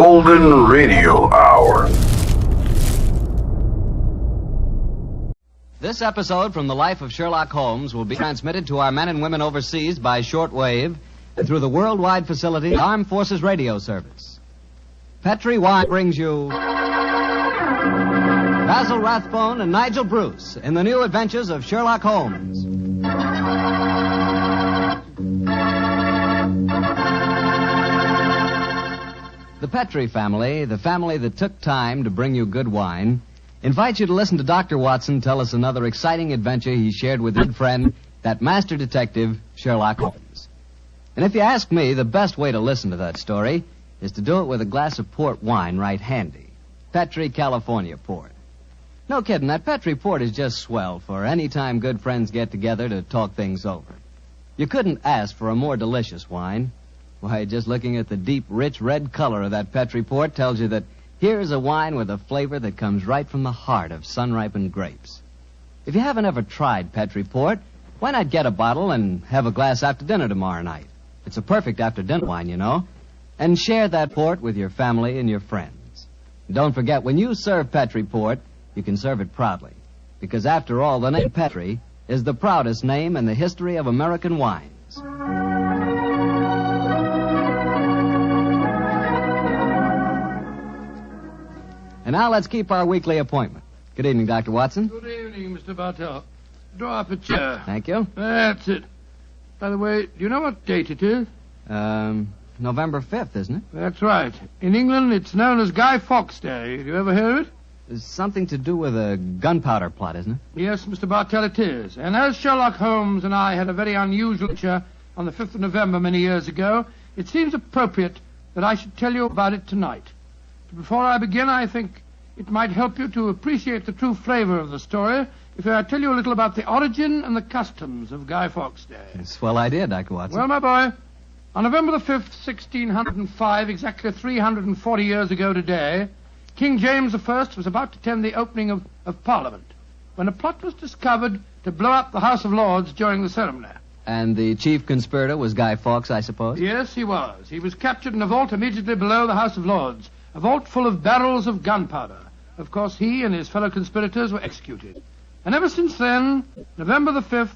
Golden Radio Hour. This episode from the life of Sherlock Holmes will be transmitted to our men and women overseas by shortwave through the worldwide facility Armed Forces Radio Service. Petri Wine brings you Basil Rathbone and Nigel Bruce in the new adventures of Sherlock Holmes. The Petri family, the family that took time to bring you good wine, invites you to listen to Dr. Watson tell us another exciting adventure he shared with his friend, that master detective, Sherlock Holmes. And if you ask me, the best way to listen to that story is to do it with a glass of port wine right handy. Petri California port. No kidding, that Petri port is just swell for any time good friends get together to talk things over. You couldn't ask for a more delicious wine. Why, just looking at the deep, rich red color of that Petri port tells you that here's a wine with a flavor that comes right from the heart of sun-ripened grapes. If you haven't ever tried Petri port, why not get a bottle and have a glass after dinner tomorrow night? It's a perfect after-dinner wine, you know. And share that port with your family and your friends. And don't forget, when you serve Petri port, you can serve it proudly. Because after all, the name Petri is the proudest name in the history of American wines. And now let's keep our weekly appointment. Good evening, Dr. Watson. Good evening, Mr. Bartell. Draw up a chair. Thank you. That's it. By the way, do you know what date it is? November 5th, isn't it? That's right. In England, it's known as Guy Fawkes Day. Have you ever heard of it? It's something to do with a gunpowder plot, isn't it? Yes, Mr. Bartell, it is. And as Sherlock Holmes and I had a very unusual adventure on the 5th of November many years ago, it seems appropriate that I should tell you about it tonight. Before I begin, I think it might help you to appreciate the true flavor of the story if I tell you a little about the origin and the customs of Guy Fawkes Day. It's a swell idea, Dr. Watson. Well, my boy, on November the 5th, 1605, exactly 340 years ago today, King James I was about to attend the opening of Parliament when a plot was discovered to blow up the House of Lords during the ceremony. And the chief conspirator was Guy Fawkes, I suppose? Yes, he was. He was captured in a vault immediately below the House of Lords, a vault full of barrels of gunpowder. Of course, he and his fellow conspirators were executed. And ever since then, November the 5th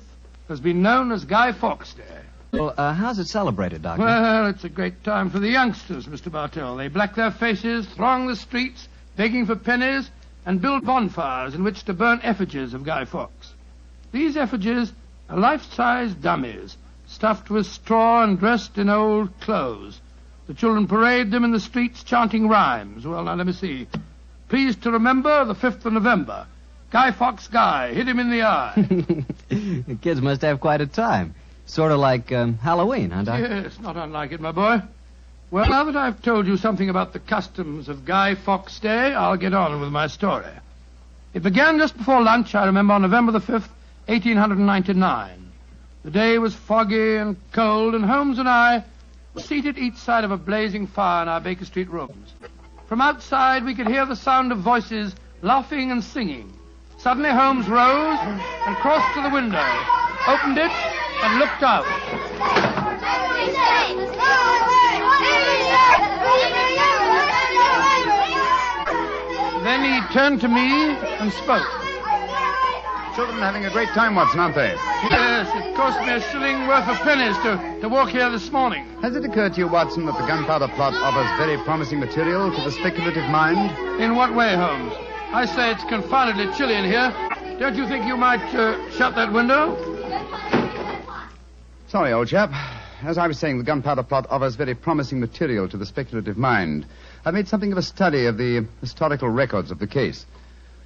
has been known as Guy Fawkes Day. Well, how's it celebrated, Doctor? Well, it's a great time for the youngsters, Mr. Bartell. They black their faces, throng the streets, begging for pennies, and build bonfires in which to burn effigies of Guy Fawkes. These effigies are life-size dummies, stuffed with straw and dressed in old clothes. The children parade them in the streets chanting rhymes. Well, now, let me see. Pleased to remember the 5th of November. Guy Fawkes Guy, hit him in the eye. The kids must have quite a time. Sort of like Halloween, huh, Doctor? Yes, not unlike it, my boy. Well, now that I've told you something about the customs of Guy Fawkes Day, I'll get on with my story. It began just before lunch, I remember, on November the 5th, 1899. The day was foggy and cold, and Holmes and I were seated each side of a blazing fire in our Baker Street rooms. From outside, we could hear the sound of voices laughing and singing. Suddenly, Holmes rose and crossed to the window, opened it, and looked out. Then he turned to me and spoke. Children having a great time, Watson, aren't they? Yes, it cost me a shilling worth of pennies to walk here this morning. Has it occurred to you, Watson, that the gunpowder plot offers very promising material to the speculative mind? In what way, Holmes? I say it's confoundedly chilly in here. Don't you think you might shut that window? Sorry, old chap. As I was saying, the gunpowder plot offers very promising material to the speculative mind. I've made something of a study of the historical records of the case.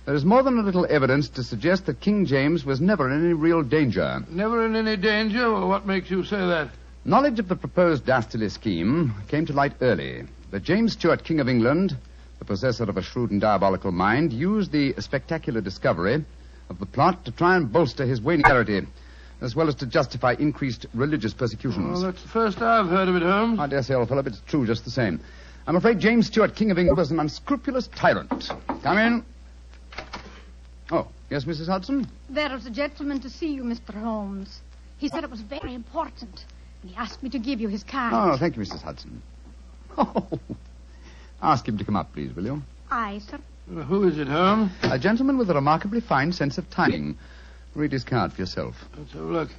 There is more than a little evidence to suggest that King James was never in any real danger. Never in any danger? Well, what makes you say that? Knowledge of the proposed dastardly scheme came to light early. But James Stuart, King of England, the possessor of a shrewd and diabolical mind, used the spectacular discovery of the plot to try and bolster his waning popularity, as well as to justify increased religious persecutions. Well, that's the first I've heard of it, Holmes. I dare say, old fellow, but it's true just the same. I'm afraid James Stuart, King of England, was an unscrupulous tyrant. Come in. Oh, yes, Mrs. Hudson? There is a gentleman to see you, Mr. Holmes. He said it was very important, and he asked me to give you his card. Oh, thank you, Mrs. Hudson. Oh, Ask him to come up, please, will you? Aye, sir. Who is it, Holmes? A gentleman with a remarkably fine sense of timing. Read his card for yourself. Let's have a look.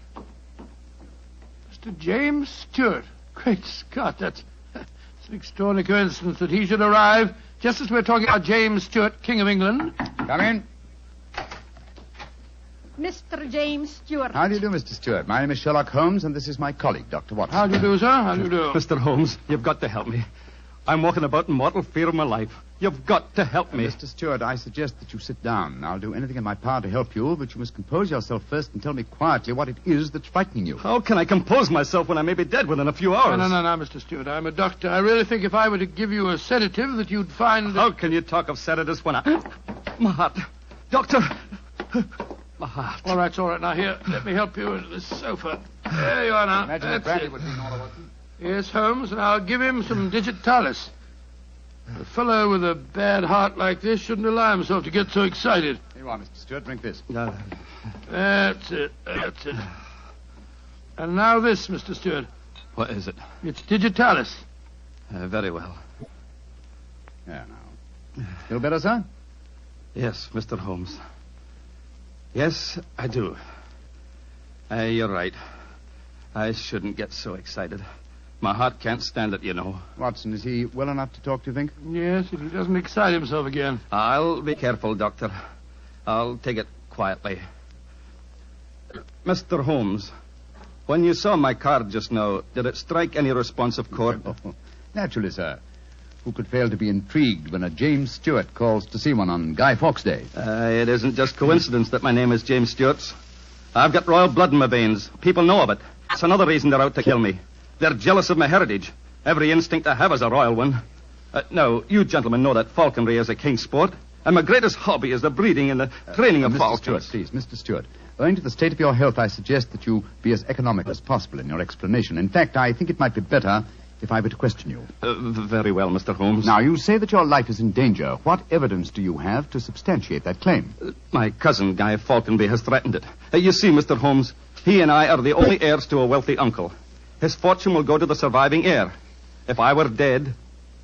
Mr. James Stewart. Great Scott, that's an extraordinary coincidence that he should arrive just as we're talking about James Stewart, King of England. Come in. Mr. James Stewart. How do you do, Mr. Stewart? My name is Sherlock Holmes, and this is my colleague, Dr. Watson. How do you do, sir? How do you do? Mr. Holmes, you've got to help me. I'm walking about in mortal fear of my life. You've got to help me. Mr. Stewart, I suggest that you sit down. I'll do anything in my power to help you, but you must compose yourself first and tell me quietly what it is that's frightening you. How can I compose myself when I may be dead within a few hours? No, Mr. Stewart. I'm a doctor. I really think if I were to give you a sedative that you'd find... How can you talk of sedatives when I... My heart. Doctor. My heart. All right. Now, here, let me help you into this sofa. There you are now. Imagine That's if Brandy it. would be in order, Watson. Yes, Holmes, and I'll give him some digitalis. A fellow with a bad heart like this shouldn't allow himself to get so excited. Here you are, Mr. Stewart. Drink this. That's it. And now this, Mr. Stewart. What is it? It's digitalis. Very well. Yeah, now. Feel better, sir? Yes, Mr. Holmes. Yes, I do. You're right. I shouldn't get so excited. My heart can't stand it, you know. Watson, is he well enough to talk, do you think? Yes, if he doesn't excite himself again. I'll be careful, Doctor. I'll take it quietly. Mr. Holmes, when you saw my card just now, did it strike any responsive chord? Oh, naturally, sir. Who could fail to be intrigued when a James Stewart calls to see one on Guy Fawkes Day? It isn't just coincidence that my name is James Stewart. I've got royal blood in my veins. People know of it. It's another reason they're out to kill me. They're jealous of my heritage. Every instinct I have is a royal one. Now, you gentlemen know that falconry is a king's sport. And my greatest hobby is the breeding and the training of Mr. falcons. Stewart, please, Mr. Stewart. Owing to the state of your health, I suggest that you be as economical as possible in your explanation. In fact, I think it might be better if I were to question you. Very well, Mr. Holmes. Now, you say that your life is in danger. What evidence do you have to substantiate that claim? My cousin, Guy Falconby, has threatened it. You see, Mr. Holmes, he and I are the only heirs to a wealthy uncle. His fortune will go to the surviving heir. If I were dead,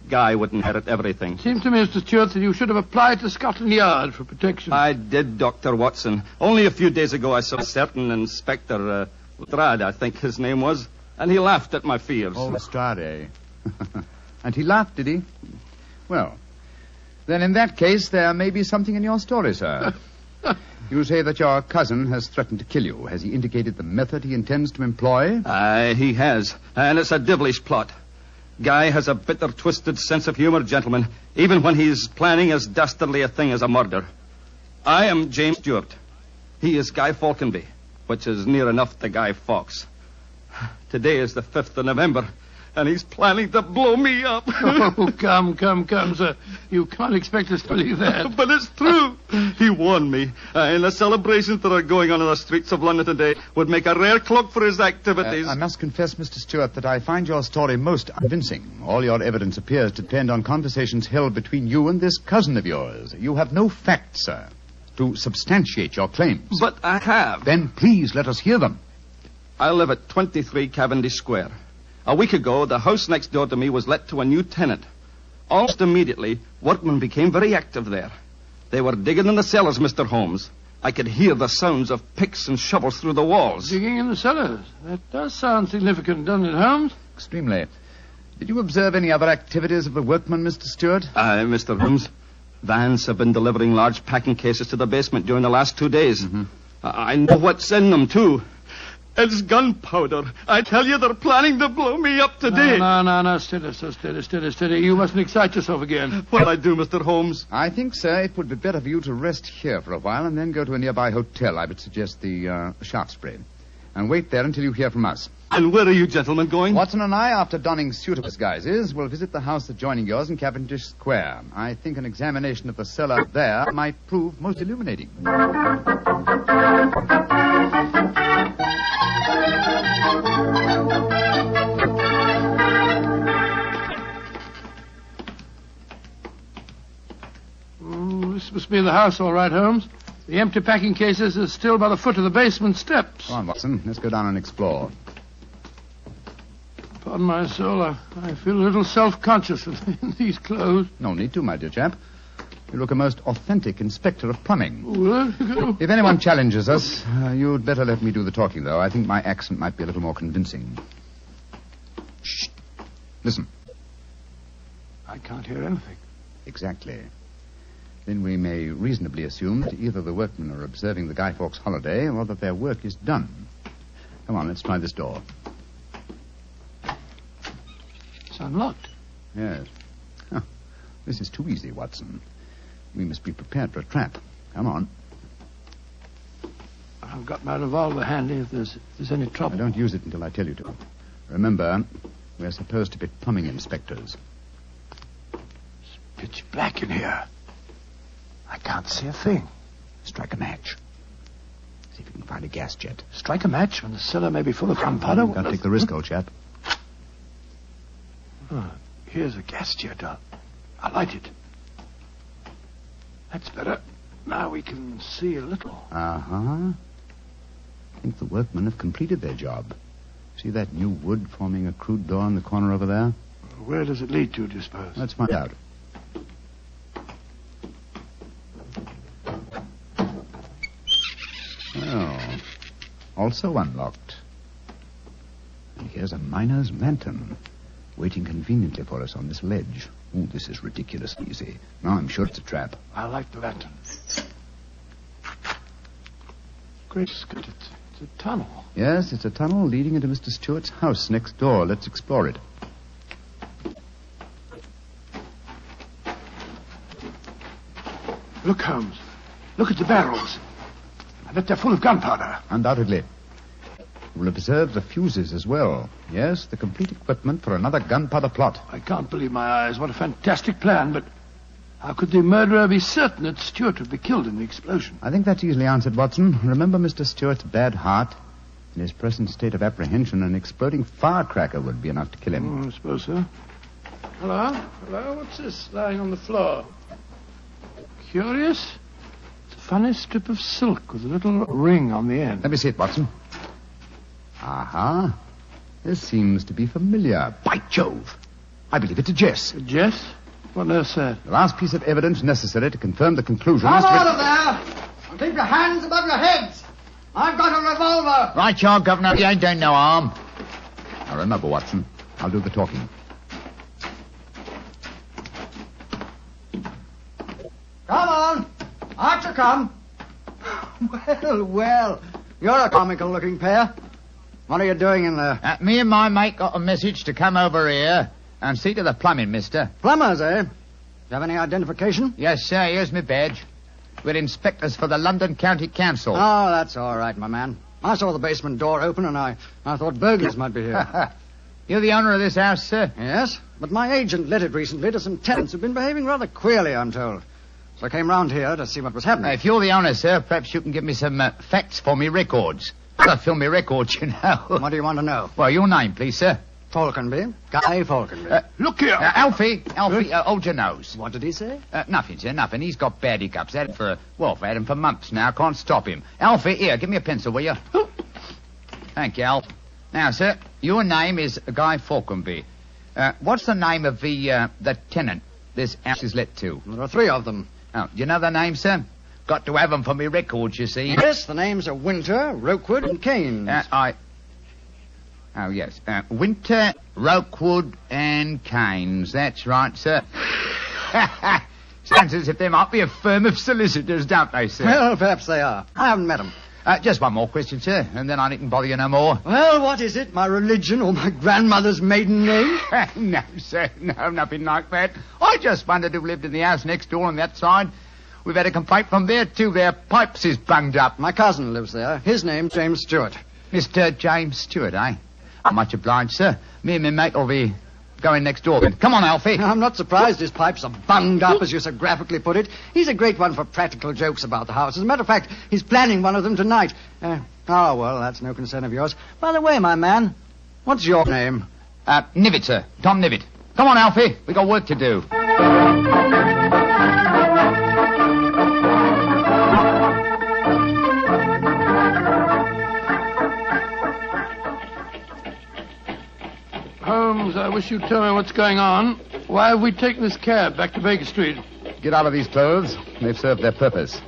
Guy would inherit everything. Seems to me, Mr. Stewart, that you should have applied to Scotland Yard for protection. I did, Dr. Watson. Only a few days ago I saw a certain Inspector Lestrade, I think his name was, and he laughed at my fears. Oh, Lestrade. And he laughed, did he? Well, then in that case, there may be something in your story, sir. You say that your cousin has threatened to kill you. Has he indicated the method he intends to employ? He has, and it's a devilish plot. Guy has a bitter, twisted sense of humor, gentlemen, even when he's planning as dastardly a thing as a murder. I am James Stewart. He is Guy Falconby, which is near enough to Guy Fawkes. Today is the 5th of November, and he's planning to blow me up. Oh, come, sir. You can't expect us to believe that. But it's true. He warned me. And the celebrations that are going on in the streets of London today would make a rare cloak for his activities. I must confess, Mr. Stewart, that I find your story most convincing. All your evidence appears to depend on conversations held between you and this cousin of yours. You have no facts, sir, to substantiate your claims. But I have. Then please let us hear them. I live at 23 Cavendish Square. A week ago, the house next door to me was let to a new tenant. Almost immediately, workmen became very active there. They were digging in the cellars, Mr. Holmes. I could hear the sounds of picks and shovels through the walls. Digging in the cellars. That does sound significant, doesn't it, Holmes? Extremely. Did you observe any other activities of the workmen, Mr. Stewart? Mr. Holmes, vans have been delivering large packing cases to the basement during the last 2 days. Mm-hmm. I know what's in them, too. It's gunpowder. I tell you, they're planning to blow me up today. No. Steady. You mustn't excite yourself again. What'll I do, Mr. Holmes? I think, sir, it would be better for you to rest here for a while and then go to a nearby hotel. I would suggest the Shaftesbury. And wait there until you hear from us. And where are you gentlemen going? Watson and I, after donning suitable disguises, will visit the house adjoining yours in Cavendish Square. I think an examination of the cellar there might prove most illuminating. This must be the house, all right, Holmes. The empty packing cases are still by the foot of the basement steps. Come on, Watson. Let's go down and explore. Upon my soul, I feel a little self-conscious in these clothes. No need to, my dear chap. You look a most authentic inspector of plumbing. Well, If anyone challenges us, you'd better let me do the talking, though. I think my accent might be a little more convincing. Shh. Listen. I can't hear anything. Exactly. Then we may reasonably assume that either the workmen are observing the Guy Fawkes holiday or that their work is done. Come on, let's try this door. It's unlocked. Yes. Oh, this is too easy, Watson. We must be prepared for a trap. Come on. I've got my revolver handy if there's any I trouble. don't use it until I tell you to. Remember, we're supposed to be plumbing inspectors. It's pitch black in here. I can't see a thing. Strike a match. See if you can find a gas jet. Strike a match when the cellar may be full of gunpowder. Can't take the risk, old chap. Oh, here's a gas jet. I'll light it. That's better. Now we can see a little. Uh-huh. I think the workmen have completed their job. See that new wood forming a crude door in the corner over there? Where does it lead to, do you suppose? Let's find out. Oh, also unlocked. And here's a miner's lantern, waiting conveniently for us on this ledge. Oh, this is ridiculously easy. Now I'm sure it's a trap. I like the lantern. Great Scott, it's a tunnel. Yes, it's a tunnel leading into Mr. Stewart's house next door. Let's explore it. Look, Holmes. Look at the barrels. I bet they're full of gunpowder. Undoubtedly. We'll observe the fuses as well. Yes, the complete equipment for another gunpowder plot. I can't believe my eyes. What a fantastic plan, but how could the murderer be certain that Stewart would be killed in the explosion? I think that's easily answered, Watson. Remember Mr. Stewart's bad heart? In his present state of apprehension, an exploding firecracker would be enough to kill him. I suppose so. Hello? Hello? What's this lying on the floor? Curious. It's a funny strip of silk with a little ring on the end. Let me see it, Watson. Aha. This seems to be familiar. By Jove! I believe it's a Jess. Jess? What on earth's that? The last piece of evidence necessary to confirm the conclusion Come is to out of there! And keep your hands above your heads! I've got a revolver! Right, you are, Governor. You ain't doing no harm. Now, remember, Watson, I'll do the talking. Come on! Out you come! Well, well, you're a comical-looking pair. What are you doing in there? Me and my mate got a message to come over here and see to the plumbing, mister. Plumbers, eh? You have any identification? Yes, sir. Here's my badge. We're inspectors for the London County Council. Oh, that's all right, my man. I saw the basement door open, and I thought burglars might be here. You're the owner of this house, sir? Yes, but my agent let it recently to some tenants who've been behaving rather queerly, I'm told. So I came round here to see what was happening. If you're the owner, sir, perhaps you can give me some facts for me records. I'll film me records, you know. What do you want to know? Well, your name, please, sir. Falconby. Guy Falconby. Look here. Alfie, hold your nose. What did he say? Nothing, sir, nothing. He's got bad hiccups. Had him for months now. Can't stop him. Alfie, here, give me a pencil, will you? Thank you, Alf. Now, sir, your name is Guy Falconby. What's the name of the tenant this house is let to? There are three of them. Oh, do you know the name, sir? Got to have them for me records, you see. Yes, the names are Winter, Rokewood, and Keynes. Oh, yes. Winter, Rokewood, and Keynes. That's right, sir. Sounds as if they might be a firm of solicitors, don't they, sir? Well, perhaps they are. I haven't met them. Just one more question, sir, and then I needn't bother you no more. Well, what is it? My religion or my grandmother's maiden name? No, sir. No, nothing like that. I just wondered who lived in the house next door on that side. We've had a complaint from there, too. Their pipes is bunged up. My cousin lives there. His name's James Stewart. Mr. James Stewart, eh? Much obliged, sir. Me and my mate will be going next door then. Come on, Alfie. I'm not surprised his pipes are bunged up, as you so graphically put it. He's a great one for practical jokes about the house. As a matter of fact, he's planning one of them tonight. Well, that's no concern of yours. By the way, my man, what's your name? Nivet, sir. Tom Nivet. Come on, Alfie. We got work to do. Holmes, I wish you'd tell me what's going on. Why have we taken this cab back to Baker Street? Get out of these clothes. They've served their purpose.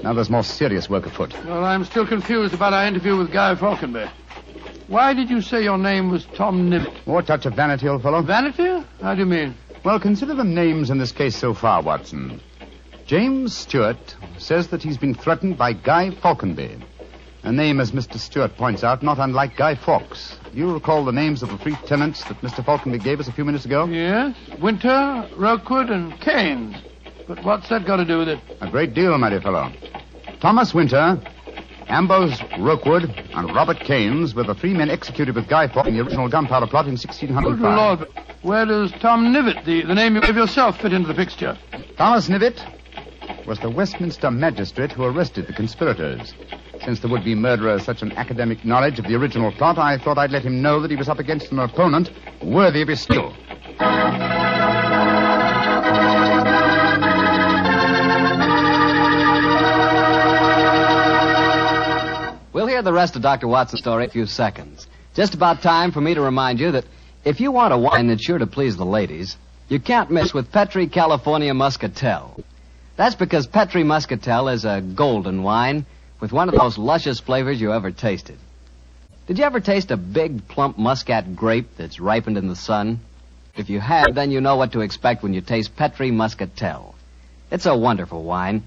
Now there's more serious work afoot. Well, I'm still confused about our interview with Guy Falconby. Why did you say your name was Tom Nibbit? More touch of vanity, old fellow. Vanity? How do you mean? Well, consider the names in this case so far, Watson. James Stewart says that he's been threatened by Guy Falconby. A name, as Mr. Stewart points out, not unlike Guy Fawkes. You recall the names of the three tenants that Mr. Falconby gave us a few minutes ago? Yes. Winter, Rookwood, and Keynes. But what's that got to do with it? A great deal, my dear fellow. Thomas Winter, Ambrose Rookwood, and Robert Keynes were the three men executed with Guy Fawkes in the original gunpowder plot in 1605. Good Lord. Where does Tom Nibbit, the name you gave yourself, fit into the picture? Thomas Nibbit was the Westminster magistrate who arrested the conspirators. Since the would-be murderer has such an academic knowledge of the original plot, I thought I'd let him know that he was up against an opponent worthy of his skill. We'll hear the rest of Dr. Watson's story in a few seconds. Just about time for me to remind you that if you want a wine that's sure to please the ladies, you can't miss with Petri California Muscatel. That's because Petri Muscatel is a golden wine with one of the most luscious flavors you ever tasted. Did you ever taste a big, plump Muscat grape that's ripened in the sun? If you have, then you know what to expect when you taste Petri Muscatel. It's a wonderful wine.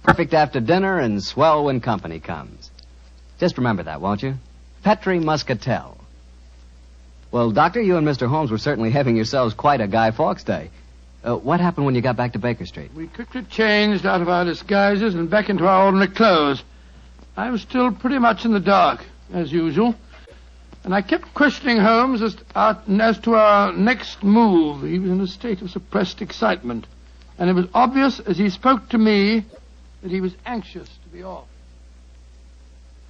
Perfect after dinner and swell when company comes. Just remember that, won't you? Petri Muscatel. Well, Doctor, you and Mr. Holmes were certainly having yourselves quite a Guy Fawkes day. What happened when you got back to Baker Street? We quickly changed out of our disguises and back into our ordinary clothes. I was still pretty much in the dark, as usual. And I kept questioning Holmes as to our next move. He was in a state of suppressed excitement. And it was obvious as he spoke to me that he was anxious to be off.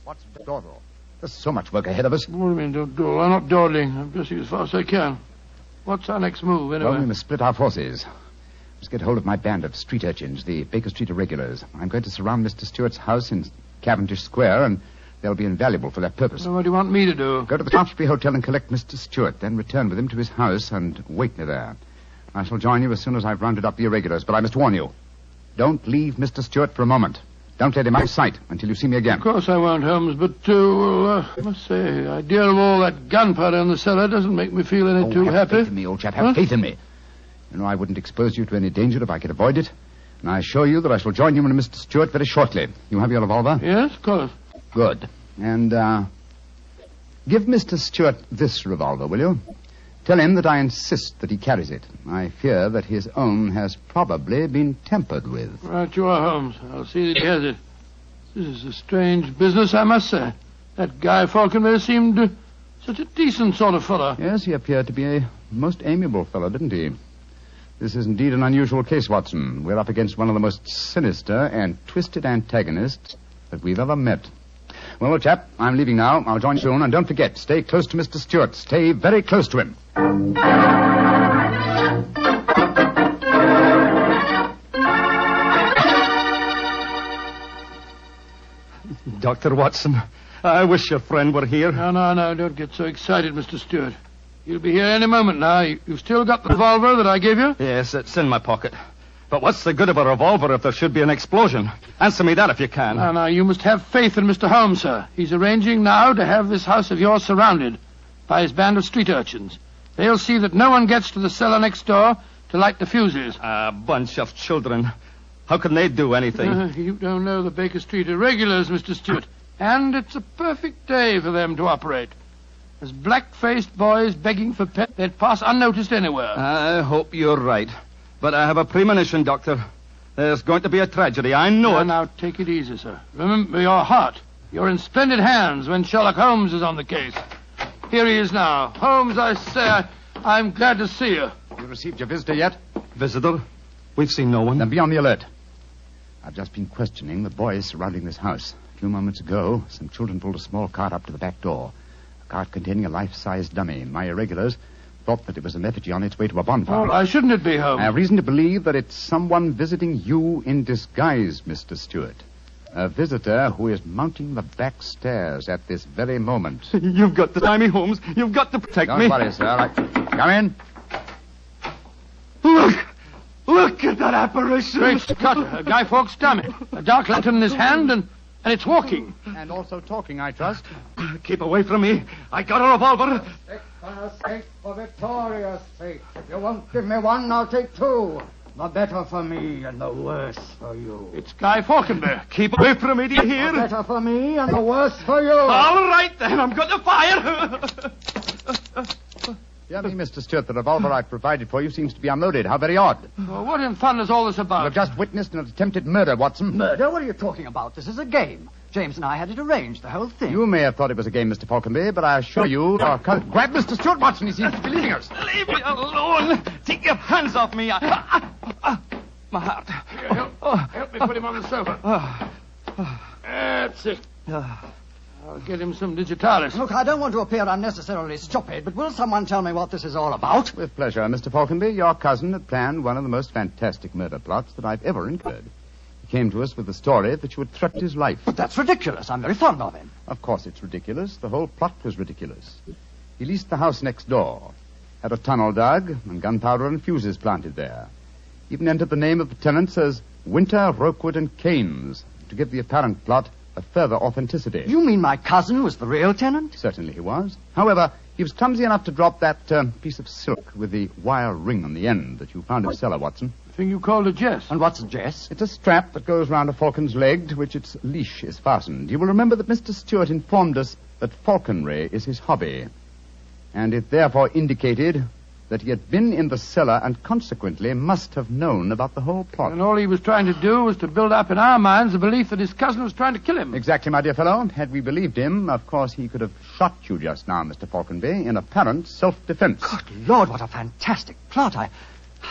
What's dawdle? There's so much work ahead of us. What do you mean, don't dawdle? I'm not dawdling. I'm dressing as fast as I can. What's our next move, anyway? Well, we must split our forces. Let's get hold of my band of street urchins, the Baker Street Irregulars. I'm going to surround Mr. Stewart's house in Cavendish Square, and they'll be invaluable for that purpose. Well, what do you want me to do? Go to the Shaftesbury Hotel and collect Mr. Stewart, then return with him to his house and wait me there. I shall join you as soon as I've rounded up the irregulars, but I must warn you. Don't leave Mr. Stewart for a moment. Don't let him out of sight until you see me again. Of course I won't, Holmes, but, I must say, the idea of all that gunpowder in the cellar doesn't make me feel any too have happy. Faith in me, old chap. Have faith in me. You know, I wouldn't expose you to any danger if I could avoid it. And I assure you that I shall join you and Mr. Stewart very shortly. You have your revolver? Yes, of course. Good. And, give Mr. Stewart this revolver, will you? Tell him that I insist that he carries it. I fear that his own has probably been tampered with. Right you are, Holmes. I'll see that he has it. This is a strange business, I must say. That Guy Falconby seemed such a decent sort of fellow. Yes, he appeared to be a most amiable fellow, didn't he? This is indeed an unusual case, Watson. We're up against one of the most sinister and twisted antagonists that we've ever met. Well, old chap, I'm leaving now. I'll join you soon. And don't forget, stay close to Mr. Stewart. Stay very close to him. Dr. Watson, I wish your friend were here. No, don't get so excited, Mr. Stewart. He'll be here any moment now. You've still got the revolver that I gave you? Yes, it's in my pocket. But what's the good of a revolver if there should be an explosion? Answer me that if you can. No, you must have faith in Mr. Holmes, sir. He's arranging now to have this house of yours surrounded by his band of street urchins. They'll see that no one gets to the cellar next door to light the fuses. A bunch of children. How can they do anything? You don't know the Baker Street irregulars, Mr. Stewart. And it's a perfect day for them to operate. As black-faced boys begging for pets, they'd pass unnoticed anywhere. I hope you're right. But I have a premonition, Doctor. There's going to be a tragedy. I know it. Now, take it easy, sir. Remember your heart. You're in splendid hands when Sherlock Holmes is on the case. Here he is now. Holmes, I say, I'm glad to see you. You received your visitor yet? Visitor? We've seen no one. Then be on the alert. I've just been questioning the boys surrounding this house. A few moments ago, some children pulled a small cart up to the back door. A cart containing a life-size dummy. My irregulars thought that it was an effigy on its way to a bonfire. Why shouldn't it be, Holmes? I have reason to believe that it's someone visiting you in disguise, Mr. Stewart. A visitor who is mounting the back stairs at this very moment. You've got to tie me, Holmes. You've got to protect me. Don't worry, sir. Come in. Look at that apparition. Great Scott, Guy Fawkes' dummy. A dark lantern in his hand, and it's walking. And also talking, I trust. Keep away from me. I got a revolver. For sake, for Victoria's sake. If you won't give me one, I'll take two. The better for me and the worse for you. It's Guy Falkenberg. Keep away from me, do you hear? The better for me and the worse for you. All right, then. I'm going to fire. Dear me, Mr. Stewart, the revolver I provided for you seems to be unloaded. How very odd. Well, what in thunder is all this about? You've just witnessed an attempted murder, Watson. Murder? What are you talking about? This is a game. James and I had it arranged, the whole thing. You may have thought it was a game, Mr. Falconby, but I assure you... Grab Mr. Stewart, Watson. He seems to be leaving us. Leave me alone. Take your hands off me. My heart. Help me put him on the sofa. That's it. I'll get him some digitalis. Look, I don't want to appear unnecessarily stupid, but will someone tell me what this is all about? With pleasure, Mr. Falconby. Your cousin had planned one of the most fantastic murder plots that I've ever incurred. He came to us with the story that you had threatened his life. But that's ridiculous. I'm very fond of him. Of course it's ridiculous. The whole plot was ridiculous. He leased the house next door, had a tunnel dug, and gunpowder and fuses planted there. Even entered the name of the tenants as Winter, Rokewood, and Keynes to give the apparent plot a further authenticity. You mean my cousin was the real tenant? Certainly he was. However, he was clumsy enough to drop that piece of silk with the wire ring on the end that you found in the cellar, Watson. The thing you called a jest. And what's a jest? It's a strap that goes round a falcon's leg to which its leash is fastened. You will remember that Mr. Stewart informed us that falconry is his hobby, and it therefore indicated that he had been in the cellar and consequently must have known about the whole plot. And all he was trying to do was to build up in our minds the belief that his cousin was trying to kill him. Exactly, my dear fellow. Had we believed him, of course he could have shot you just now, Mr. Falconby, in apparent self-defense. Good Lord, what a fantastic plot.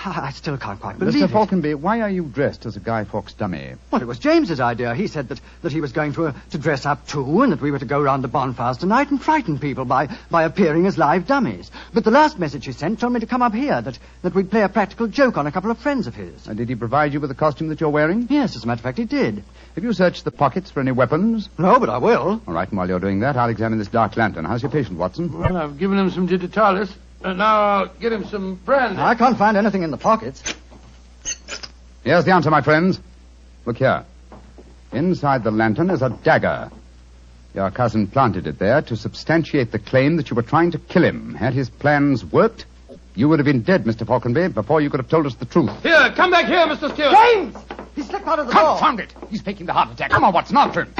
I still can't quite believe Mr. it. Falconby, why are you dressed as a Guy Fawkes dummy? Well, it was James's idea. He said that he was going to dress up too, and that we were to go round the bonfires tonight and frighten people by appearing as live dummies. But the last message he sent told me to come up here, that we'd play a practical joke on a couple of friends of his. And did he provide you with the costume that you're wearing? Yes, as a matter of fact, he did. Have you searched the pockets for any weapons? No, but I will. All right, and while you're doing that, I'll examine this dark lantern. How's your patient, Watson? Well, I've given him some digitalis, and now I'll get him some brandy. I can't find anything in the pockets. Here's the answer, my friends. Look here. Inside the lantern is a dagger. Your cousin planted it there to substantiate the claim that you were trying to kill him. Had his plans worked, you would have been dead, Mr. Falconby, before you could have told us the truth. Here, come back here, Mr. Stewart. James! He slipped out of the door. Confound it! He's faking the heart attack. Come on, Watson, after him.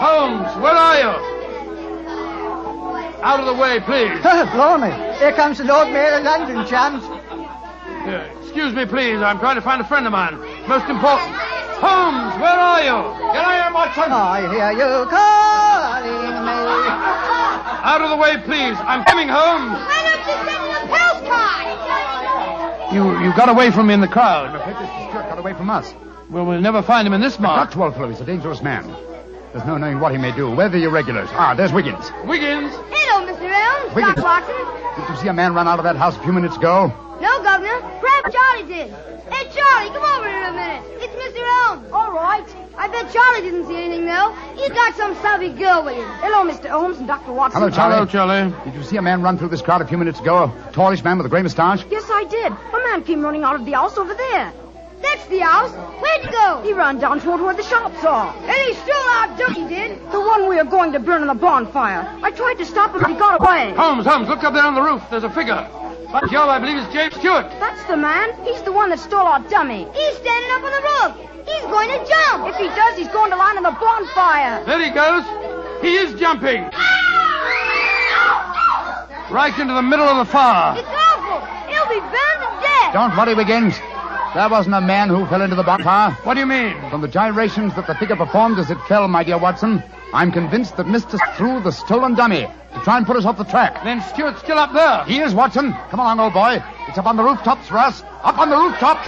Holmes, where are you? Out of the way, please. Blimey. Here comes the Lord Mayor of London, chums. Excuse me, please. I'm trying to find a friend of mine. Most important. Holmes, where are you? Here I am, Watson. I hear you calling me. Out of the way, please. I'm coming, Holmes. Why don't you send him a postcard? You got away from me in the crowd. Mr. Stewart got away from us. Well, we'll never find him in this Not mark. too old, fellow. He's a dangerous man. There's no knowing what he may do. Where are the irregulars? There's Wiggins. Wiggins. Hello, Mr. Holmes. Wiggins. Doc Watson. Did you see a man run out of that house a few minutes ago? No, Governor. Perhaps Charlie did. Hey, Charlie, come over here a minute. It's Mr. Holmes. All right. I bet Charlie didn't see anything, though. He's got some savvy girl with him. Hello, Mr. Holmes and Dr. Watson. Hello, Charlie. Hello, Charlie. Did you see a man run through this crowd a few minutes ago? A tallish man with a gray mustache? Yes, I did. A man came running out of the house over there. That's the house. Where'd you go? He ran down toward where the shops are. And he stole our dough, he did. The one we are going to burn in the bonfire. I tried to stop him, but he got away. Holmes, look up there on the roof. There's a figure. By Jove, I believe it's James Stewart. That's the man. He's the one that stole our dummy. He's standing up on the roof. He's going to jump. If he does, he's going to land in the bonfire. There he goes. He is jumping. Right into the middle of the fire. It's awful. He'll be burned to death. Don't worry, Wiggins. There wasn't a man who fell into the bonfire. What do you mean? From the gyrations that the figure performed as it fell, my dear Watson, I'm convinced that Mr. threw the stolen dummy to try and put us off the track. Then Stewart's still up there. He is, Watson. Come along, old boy. It's up on the rooftops for us. Up on the rooftops.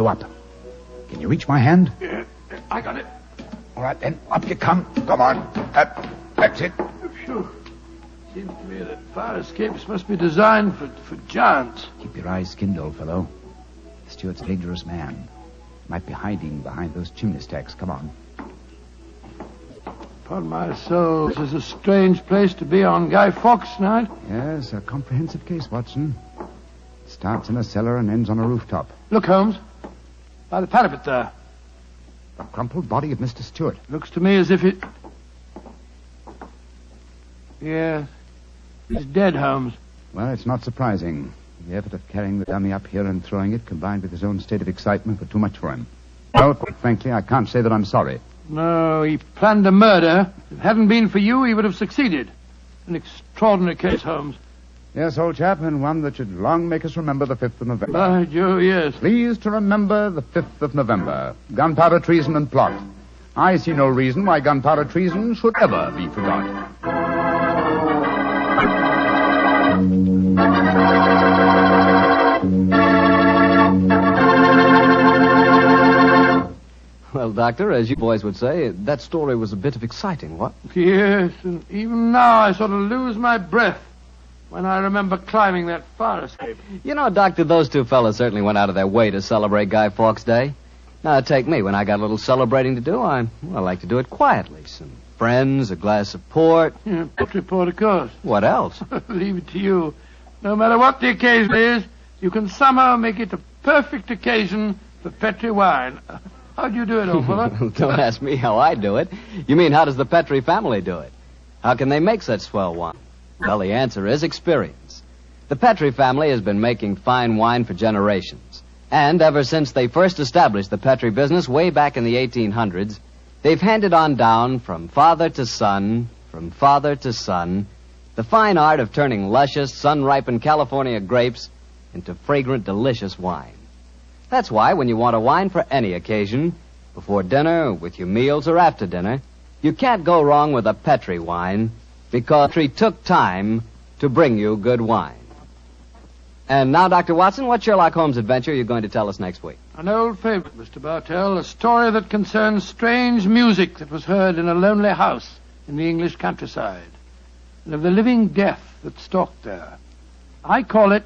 you up. Can you reach my hand? Yeah, I got it. All right, then. Up you come. Come on. That's it. Phew. Seems to me that fire escapes must be designed for giants. Keep your eyes skinned, old fellow. Stuart's a dangerous man. Might be hiding behind those chimney stacks. Come on. Upon my soul, this is a strange place to be on Guy Fawkes night. Yes, a comprehensive case, Watson. Starts in a cellar and ends on a rooftop. Look, Holmes. By the parapet there. The crumpled body of Mr. Stewart. Looks to me as if it... Yes. He's dead, Holmes. Well, it's not surprising. The effort of carrying the dummy up here and throwing it, combined with his own state of excitement, were too much for him. Well, quite frankly, I can't say that I'm sorry. No, he planned a murder. If it hadn't been for you, he would have succeeded. An extraordinary case, Holmes. Yes, old chap, and one that should long make us remember the 5th of November. By Jove, yes. Please to remember the 5th of November. Gunpowder treason and plot. I see no reason why gunpowder treason should ever be forgot. Well, Doctor, as you boys would say, that story was a bit of exciting, what? Yes, and even now I sort of lose my breath when I remember climbing that fire escape. You know, Doctor, those two fellas certainly went out of their way to celebrate Guy Fawkes Day. Now, take me. When I got a little celebrating to do, I like to do it quietly. Some friends, a glass of port. Yeah, poultry port, of course. What else? Leave it to you. No matter what the occasion is, you can somehow make it a perfect occasion for Petri wine. How do you do it, old fellow? Don't ask me how I do it. You mean, how does the Petri family do it? How can they make such swell wine? Well, the answer is experience. The Petri family has been making fine wine for generations. And ever since they first established the Petri business way back in the 1800s, they've handed on down from father to son, the fine art of turning luscious, sun-ripened California grapes into fragrant, delicious wine. That's why when you want a wine for any occasion, before dinner, with your meals, or after dinner, you can't go wrong with a Petri wine, because Petri took time to bring you good wine. And now, Dr. Watson, what Sherlock Holmes adventure are you going to tell us next week? An old favorite, Mr. Bartell, a story that concerns strange music that was heard in a lonely house in the English countryside, and of the living death that stalked there. I call it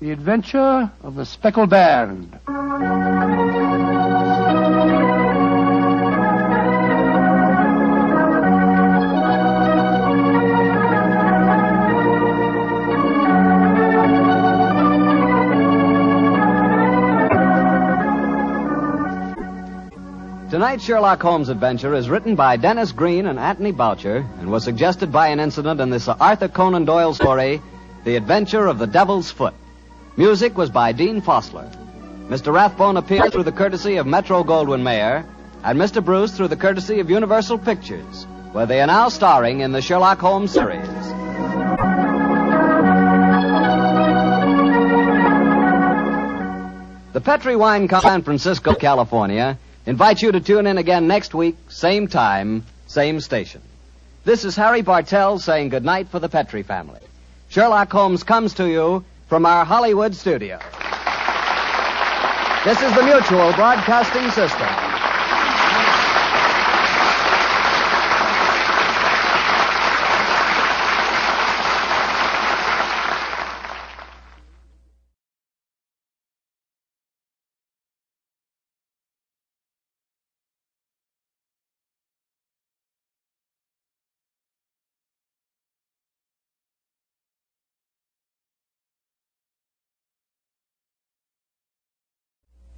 The Adventure of the Speckled Band. Tonight's Sherlock Holmes adventure is written by Dennis Green and Anthony Boucher and was suggested by an incident in this Arthur Conan Doyle story, The Adventure of the Devil's Foot. Music was by Dean Fossler. Mr. Rathbone appeared through the courtesy of Metro-Goldwyn-Mayer, and Mr. Bruce through the courtesy of Universal Pictures, where they are now starring in the Sherlock Holmes series. The Petri Wine Company, San Francisco, California, invites you to tune in again next week, same time, same station. This is Harry Bartell saying goodnight for the Petri family. Sherlock Holmes comes to you from our Hollywood studio. This is the Mutual Broadcasting System.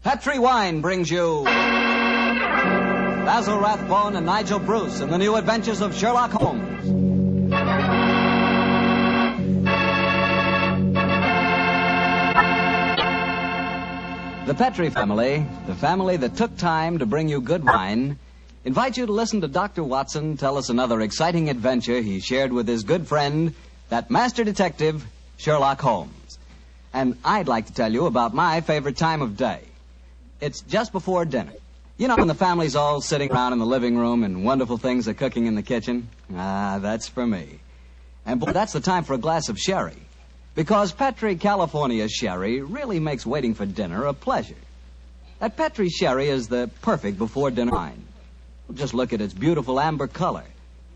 Petri Wine brings you Basil Rathbone and Nigel Bruce in the new adventures of Sherlock Holmes. The Petri family, the family that took time to bring you good wine, invites you to listen to Dr. Watson tell us another exciting adventure he shared with his good friend, that master detective, Sherlock Holmes. And I'd like to tell you about my favorite time of day. It's just before dinner. You know, when the family's all sitting around in the living room and wonderful things are cooking in the kitchen? Ah, that's for me. And boy, that's the time for a glass of sherry. Because Petri California sherry really makes waiting for dinner a pleasure. That Petri sherry is the perfect before-dinner wine. Just look at its beautiful amber color.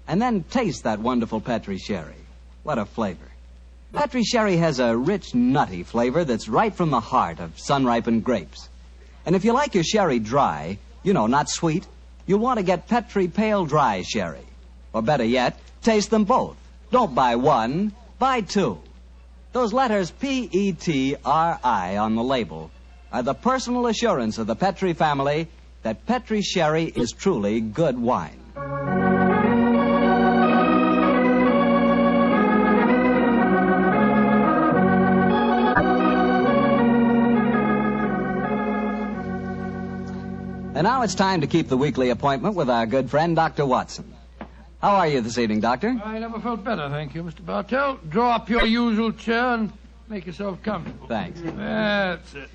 And then taste that wonderful Petri sherry. What a flavor. Petri sherry has a rich, nutty flavor that's right from the heart of sun-ripened grapes. And if you like your sherry dry, not sweet, you'll want to get Petri Pale Dry Sherry. Or better yet, taste them both. Don't buy one, buy two. Those letters P-E-T-R-I on the label are the personal assurance of the Petri family that Petri sherry is truly good wine. And now it's time to keep the weekly appointment with our good friend, Dr. Watson. How are you this evening, Doctor? I never felt better, thank you, Mr. Bartell. Draw up your usual chair and make yourself comfortable. Thanks. That's it.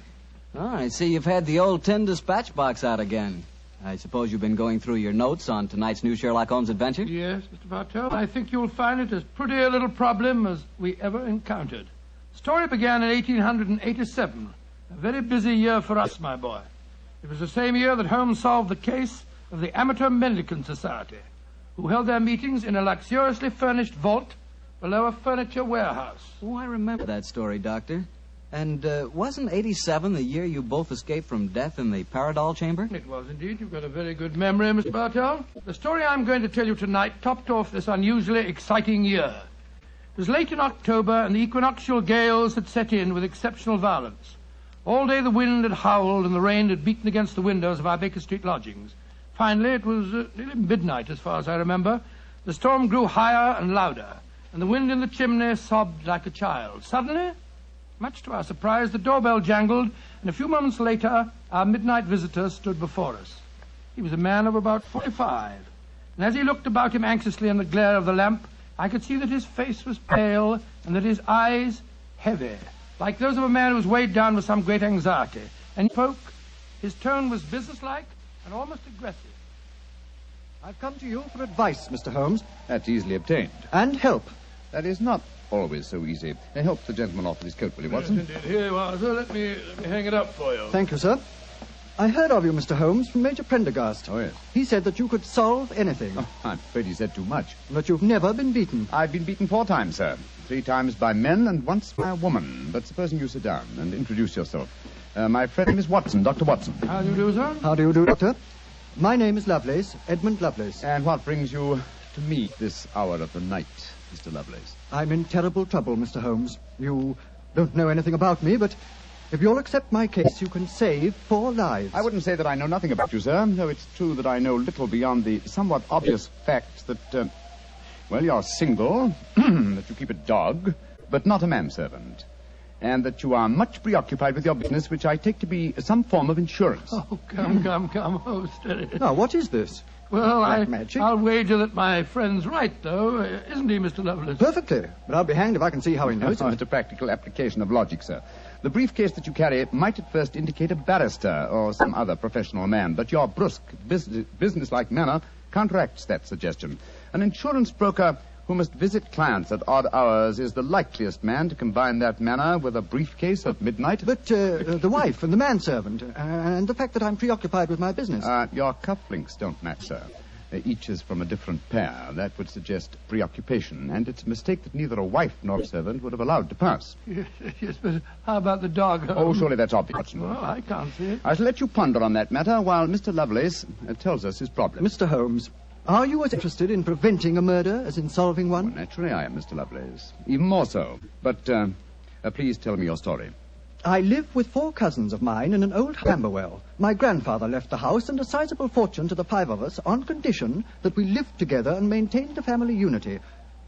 Oh, I see you've had the old tin dispatch box out again. I suppose you've been going through your notes on tonight's new Sherlock Holmes adventure? Yes, Mr. Bartell. I think you'll find it as pretty a little problem as we ever encountered. The story began in 1887. A very busy year for us, my boy. It was the same year that Holmes solved the case of the Amateur Mendicant Society, who held their meetings in a luxuriously furnished vault below a furniture warehouse. Oh, I remember that story, Doctor. And wasn't 87 the year you both escaped from death in the Paradol chamber? It was indeed. You've got a very good memory, Mr. Bartell. The story I'm going to tell you tonight topped off this unusually exciting year. It was late in October, and the equinoctial gales had set in with exceptional violence. All day the wind had howled and the rain had beaten against the windows of our Baker Street lodgings. Finally, it was nearly midnight, as far as I remember. The storm grew higher and louder, and the wind in the chimney sobbed like a child. Suddenly, much to our surprise, the doorbell jangled, and a few moments later, our midnight visitor stood before us. He was a man of about 45, and as he looked about him anxiously in the glare of the lamp, I could see that his face was pale and that his eyes heavy, like those of a man who was weighed down with some great anxiety. And he spoke. His tone was businesslike and almost aggressive. I've come to you for advice, Mr. Holmes. That's easily obtained. And help. That is not always so easy. Help the gentleman off with his coat, will you, Watson? Yes, indeed. Here you are, sir. Let me hang it up for you. Thank you, sir. I heard of you, Mr. Holmes, from Major Prendergast. Oh, yes. He said that you could solve anything. Oh, I'm afraid he said too much. But you've never been beaten. I've been beaten 4 times, sir. 3 times by men and once by a woman. But supposing you sit down and introduce yourself. My friend is Watson, Dr. Watson. How do you do, sir? How do you do, Doctor? My name is Lovelace, Edmund Lovelace. And what brings you to me this hour of the night, Mr. Lovelace? I'm in terrible trouble, Mr. Holmes. You don't know anything about me, but if you'll accept my case, you can save 4 lives. I wouldn't say that I know nothing about you, sir, though it's true that I know little beyond the somewhat obvious fact that, you're single, that you keep a dog, but not a manservant, and that you are much preoccupied with your business, which I take to be some form of insurance. Oh, come. Oh, steady. Now, what is this? Well, magic? I'll wager that my friend's right, though. Isn't he, Mr. Lovelace? Perfectly. But I'll be hanged if I can see how he knows It's it. a practical application of logic, sir. The briefcase that you carry might at first indicate a barrister or some other professional man, but your brusque, businesslike manner counteracts that suggestion. An insurance broker who must visit clients at odd hours is the likeliest man to combine that manner with a briefcase at midnight. But the wife and the manservant, and the fact that I'm preoccupied with my business. Your cufflinks don't match, sir. Each is from a different pair. That would suggest preoccupation, and it's a mistake that neither a wife nor a servant would have allowed to pass. Yes, but how about the dog? Oh, surely that's obvious. Well, I can't see it. I shall let you ponder on that matter while Mr. Lovelace tells us his problem. Mr. Holmes, are you as interested in preventing a murder as in solving one? Well, naturally I am, Mr. Lovelace. Even more so. But please tell me your story. I live with 4 cousins of mine in an old Camberwell. My grandfather left the house and a sizable fortune to the 5 of us on condition that we lived together and maintained the family unity.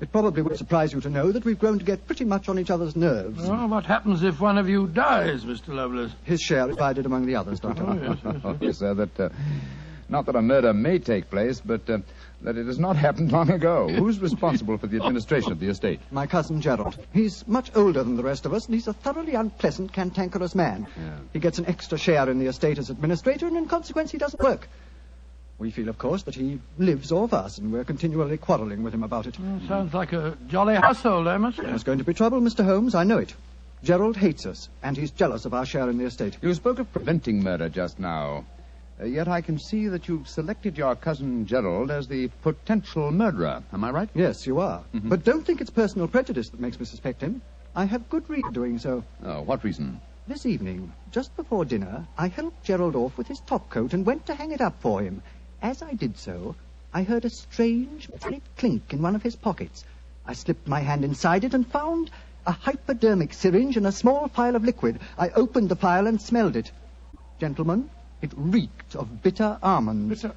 It probably would surprise you to know that we've grown to get pretty much on each other's nerves. Well, what happens if one of you dies, Mr. Lovelace? His share is divided among the others, Doctor. Yes, sir, that... not that a murder may take place, but that it has not happened long ago. Who's responsible for the administration of the estate? My cousin Gerald. He's much older than the rest of us, and he's a thoroughly unpleasant, cantankerous man. Yeah. He gets an extra share in the estate as administrator, and in consequence he doesn't work. We feel, of course, that he lives off us, and we're continually quarrelling with him about it. Well, sounds like a jolly household, I must say. There's going to be trouble, Mr. Holmes, I know it. Gerald hates us, and he's jealous of our share in the estate. You spoke of preventing murder just now. Yet I can see that you've selected your cousin Gerald as the potential murderer. Am I right? Yes, you are. Mm-hmm. But don't think it's personal prejudice that makes me suspect him. I have good reason doing so. Oh, what reason? This evening, just before dinner, I helped Gerald off with his top coat and went to hang it up for him. As I did so, I heard a strange metallic clink in one of his pockets. I slipped my hand inside it and found a hypodermic syringe and a small phial of liquid. I opened the phial and smelled it. Gentlemen, it reeked of bitter almonds. Bitter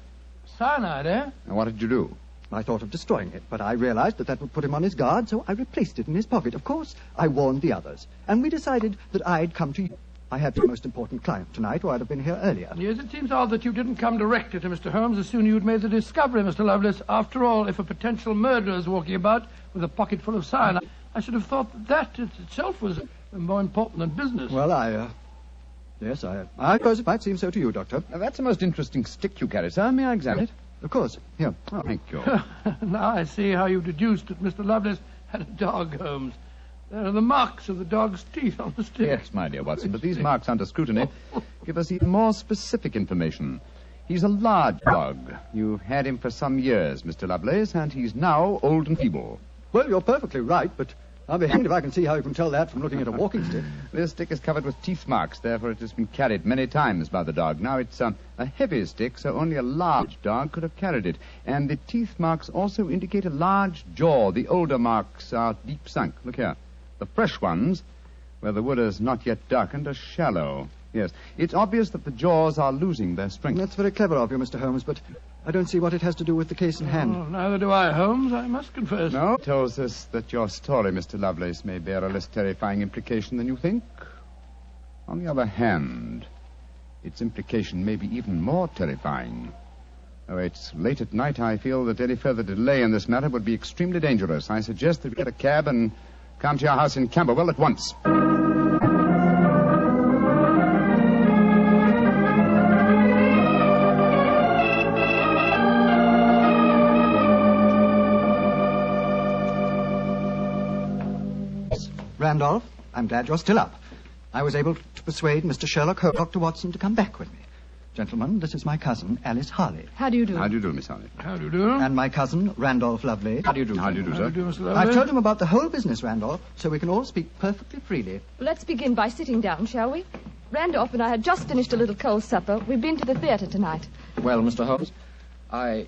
cyanide, eh? And what did you do? I thought of destroying it, but I realized that would put him on his guard, so I replaced it in his pocket. Of course, I warned the others, and we decided that I'd come to you. I have the most important client tonight, or I'd have been here earlier. Yes, it seems odd that you didn't come directly to Mr. Holmes as soon as you'd made the discovery, Mr. Lovelace. After all, if a potential murderer is walking about with a pocket full of cyanide, I should have thought that itself was more important than business. Well, Yes, I suppose it might seem so to you, Doctor. Now, that's a most interesting stick you carry, sir. May I examine it? Of course. Here. Oh, thank you. Now I see how you deduced that Mr. Lovelace had a dog, Holmes. There are the marks of the dog's teeth on the stick. Yes, my dear Watson, but these marks under scrutiny give us even more specific information. He's a large dog. You've had him for some years, Mr. Lovelace, and he's now old and feeble. Well, you're perfectly right, but I'll be hanged if I can see how you can tell that from looking at a walking stick. This stick is covered with teeth marks, therefore it has been carried many times by the dog. Now, it's a heavy stick, so only a large dog could have carried it. And the teeth marks also indicate a large jaw. The older marks are deep sunk. Look here. The fresh ones, where the wood is not yet darkened, are shallow. Yes, it's obvious that the jaws are losing their strength. That's very clever of you, Mr. Holmes, but I don't see what it has to do with the case in hand. Oh, neither do I, Holmes, I must confess. No, it tells us that your story, Mr. Lovelace, may bear a less terrifying implication than you think. On the other hand, its implication may be even more terrifying. Oh, it's late at night. I feel that any further delay in this matter would be extremely dangerous. I suggest that we get a cab and come to your house in Camberwell at once. Randolph, I'm glad you're still up. I was able to persuade Mr. Sherlock Holmes, Dr. Watson, to come back with me. Gentlemen, this is my cousin, Alice Harley. How do you do? How do you do, Miss Harley? How do you do? And my cousin, Randolph Lovelace. How do you do? How do you do, How sir? do you do, Mr. Lovelace? I've told him about the whole business, Randolph, so we can all speak perfectly freely. Let's begin by sitting down, shall we? Randolph and I had just finished a little cold supper. We've been to the theater tonight. Well, Mr. Holmes, I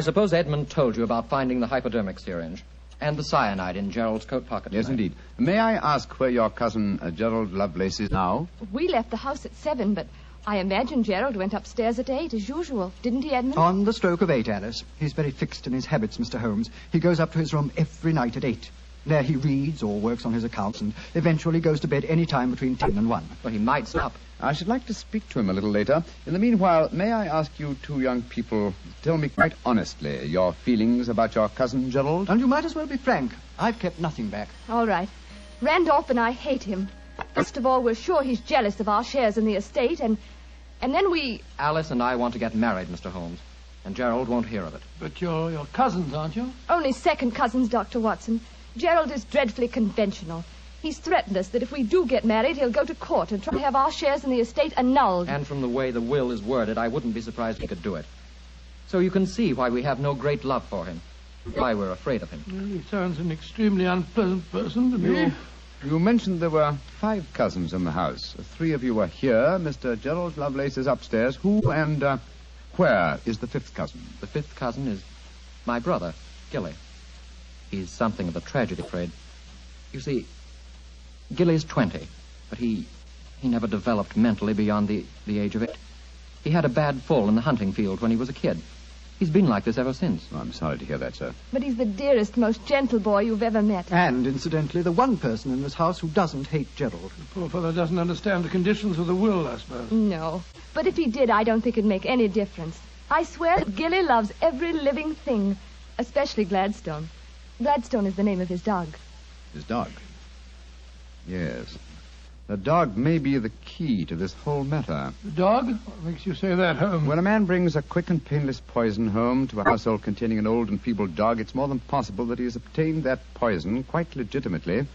suppose Edmund told you about finding the hypodermic syringe and the cyanide in Gerald's coat pocket. Yes, tonight. indeed. May I ask where your cousin Gerald Lovelace is now? We left the house at 7, but I imagine Gerald went upstairs at 8, as usual. Didn't he, Edmund? On the stroke of 8, Alice. He's very fixed in his habits, Mr. Holmes. He goes up to his room every night at 8. There he reads or works on his accounts and eventually goes to bed any time between 10 and 1. Well, he might stop. I should like to speak to him a little later. In the meanwhile, may I ask you two young people to tell me quite honestly your feelings about your cousin Gerald? And you might as well be frank. I've kept nothing back. All right. Randolph and I hate him. First of all, we're sure he's jealous of our shares in the estate, and then we... Alice and I want to get married, Mr. Holmes, and Gerald won't hear of it. But you're cousins, aren't you? Only second cousins, Dr. Watson. Gerald is dreadfully conventional. He's threatened us that if we do get married, he'll go to court and try to have our shares in the estate annulled. And from the way the will is worded, I wouldn't be surprised he could do it. So you can see why we have no great love for him, why we're afraid of him. Well, he sounds an extremely unpleasant person to me. You mentioned there were 5 cousins in the house. 3 of you were here. Mr. Gerald Lovelace is upstairs. Who and where is the 5th cousin? The 5th cousin is my brother, Gilly. He's something of a tragedy, Fred. You see, Gilly's 20, but he never developed mentally beyond the age of 8. He had a bad fall in the hunting field when he was a kid. He's been like this ever since. Oh, I'm sorry to hear that, sir. But he's the dearest, most gentle boy you've ever met. And, incidentally, the one person in this house who doesn't hate Gerald. The poor fellow doesn't understand the conditions of the will, I suppose. No. But if he did, I don't think it'd make any difference. I swear that Gilly loves every living thing, especially Gladstone. Gladstone is the name of his dog. His dog? Yes. The dog may be the key to this whole matter. The dog? What makes you say that, Holmes? When a man brings a quick and painless poison home to a household containing an old and feeble dog, it's more than possible that he has obtained that poison quite legitimately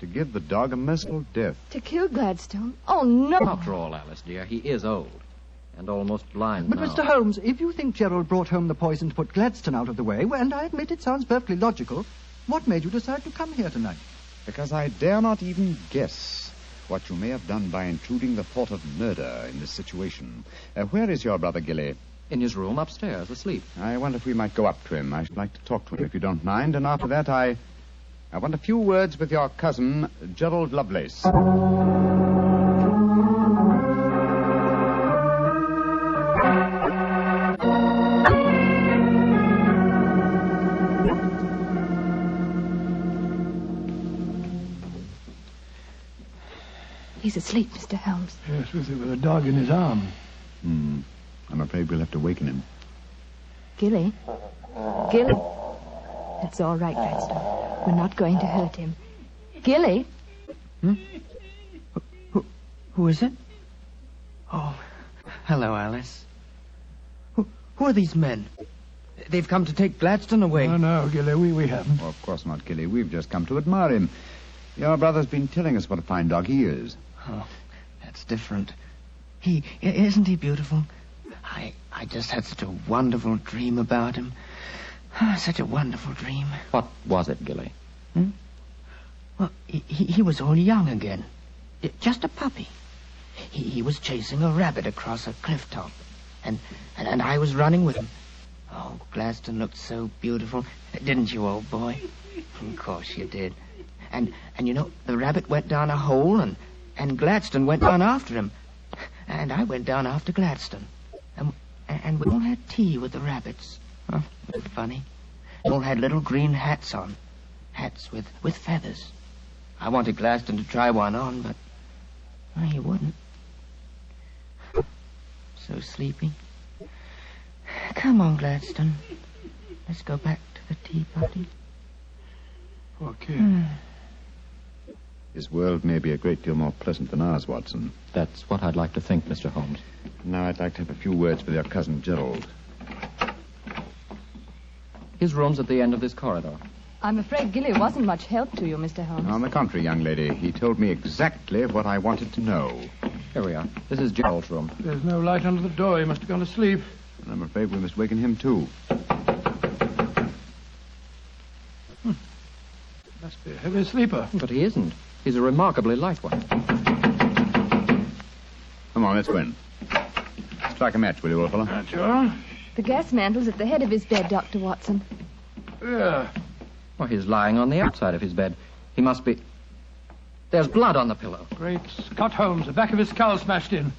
To give the dog a merciful death. To kill Gladstone? Oh, no. After all, Alice, dear, he is old. And almost blind But, now. Mr. Holmes, if you think Gerald brought home the poison to put Gladstone out of the way, and I admit it sounds perfectly logical, what made you decide to come here tonight? Because I dare not even guess what you may have done by intruding the thought of murder in this situation. Where is your brother Gilly? In his room upstairs, asleep. I wonder if we might go up to him. I should like to talk to him, if you don't mind. And after that, I want a few words with your cousin, Gerald Lovelace. He's asleep, Mr. Holmes. Yes, with a dog in his arm. I'm afraid we'll have to waken him. Gilly? Gilly? It's all right, Gladstone. We're not going to hurt him. Gilly? Who is it? Oh, hello, Alice. Who are these men? They've come to take Gladstone away. No, Gilly, we haven't. Oh, of course not, Gilly. We've just come to admire him. Your brother's been telling us what a fine dog he is. Oh, that's different. Isn't he beautiful? I just had such a wonderful dream about him. Such a wonderful dream. What was it, Gilly? Well, he was all young again. Just a puppy. He was chasing a rabbit across a cliff top. And I was running with him. Oh, Gladstone looked so beautiful. Didn't you, old boy? Of course you did. And you know, the rabbit went down a hole, and Gladstone went down after him. And I went down after Gladstone. And we all had tea with the rabbits. Oh, it was funny. We all had little green hats on. Hats with feathers. I wanted Gladstone to try one on, but he wouldn't. So sleepy. Come on, Gladstone. Let's go back to the tea party. Poor kid. His world may be a great deal more pleasant than ours, Watson. That's what I'd like to think, Mr. Holmes. Now I'd like to have a few words with your cousin Gerald. His room's at the end of this corridor. I'm afraid Gilly wasn't much help to you, Mr. Holmes. On the contrary, young lady, he told me exactly what I wanted to know. Here we are. This is Gerald's room. There's no light under the door. He must have gone to sleep. And I'm afraid we must waken him, too. Must be a heavy sleeper. But he isn't. He's a remarkably light one. Come on, let's go in. Strike a match, will you, old fellow? Sure. The gas mantle's at the head of his bed, Dr. Watson. Yeah. Well, he's lying on the outside of his bed. He must be... There's blood on the pillow. Great Scott Holmes, the back of his skull smashed in.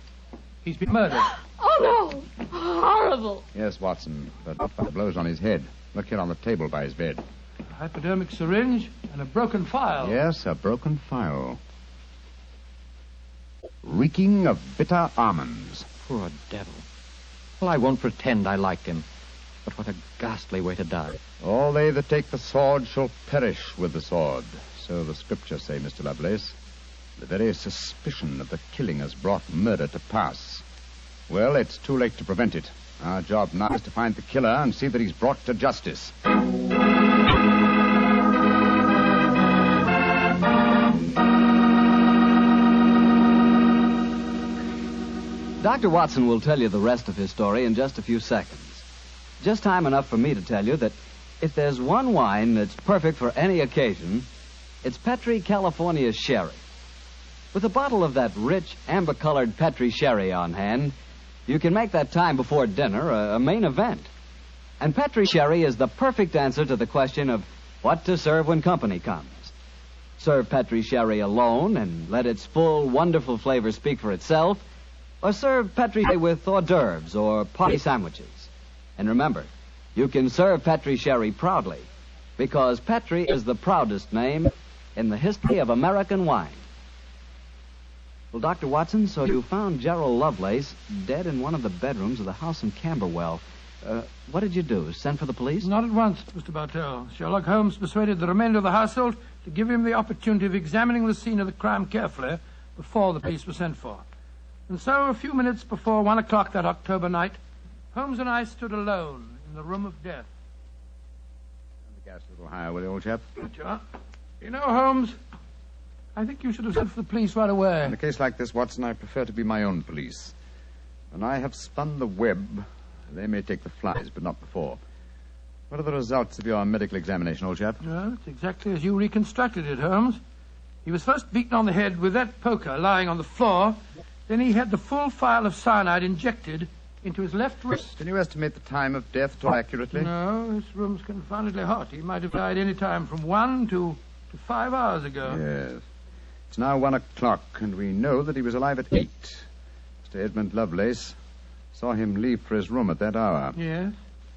He's been murdered. Oh, no! Horrible! Yes, Watson, but not by blows on his head. Look here on the table by his bed. A hypodermic syringe and a broken file. Yes, a broken file. Reeking of bitter almonds. Poor devil. Well, I won't pretend I liked him. But what a ghastly way to die. All they that take the sword shall perish with the sword. So the scriptures say, Mr. Lovelace. The very suspicion of the killing has brought murder to pass. Well, it's too late to prevent it. Our job now is to find the killer and see that he's brought to justice. Dr. Watson will tell you the rest of his story in just a few seconds. Just time enough for me to tell you that if there's one wine that's perfect for any occasion, it's Petri California Sherry. With a bottle of that rich, amber-colored Petri Sherry on hand, you can make that time before dinner a main event. And Petri Sherry is the perfect answer to the question of what to serve when company comes. Serve Petri Sherry alone and let its full, wonderful flavor speak for itself, or serve Petri Sherry with hors d'oeuvres or party sandwiches. And remember, you can serve Petri Sherry proudly, because Petri is the proudest name in the history of American wine. Well, Dr. Watson, so you found Gerald Lovelace dead in one of the bedrooms of the house in Camberwell. What did you do? Send for the police? Not at once, Mr. Bartell. Sherlock Holmes persuaded the remainder of the household to give him the opportunity of examining the scene of the crime carefully before the police were sent for. And so, a few minutes before 1 o'clock that October night, Holmes and I stood alone in the room of death. Turn the gas a little higher, will you, old chap? Sure. You know, Holmes, I think you should have sent for the police right away. In a case like this, Watson, I prefer to be my own police. When I have spun the web, they may take the flies, but not before. What are the results of your medical examination, old chap? Well, it's exactly as you reconstructed it, Holmes. He was first beaten on the head with that poker lying on the floor. Then he had the full phial of cyanide injected into his left wrist. Can you estimate the time of death at all accurately? No, this room's confoundedly hot. He might have died any time from 1 to 5 hours ago. Yes. It's now 1 o'clock, and we know that he was alive at 8. Mr. Edmund Lovelace saw him leave for his room at that hour. Yes,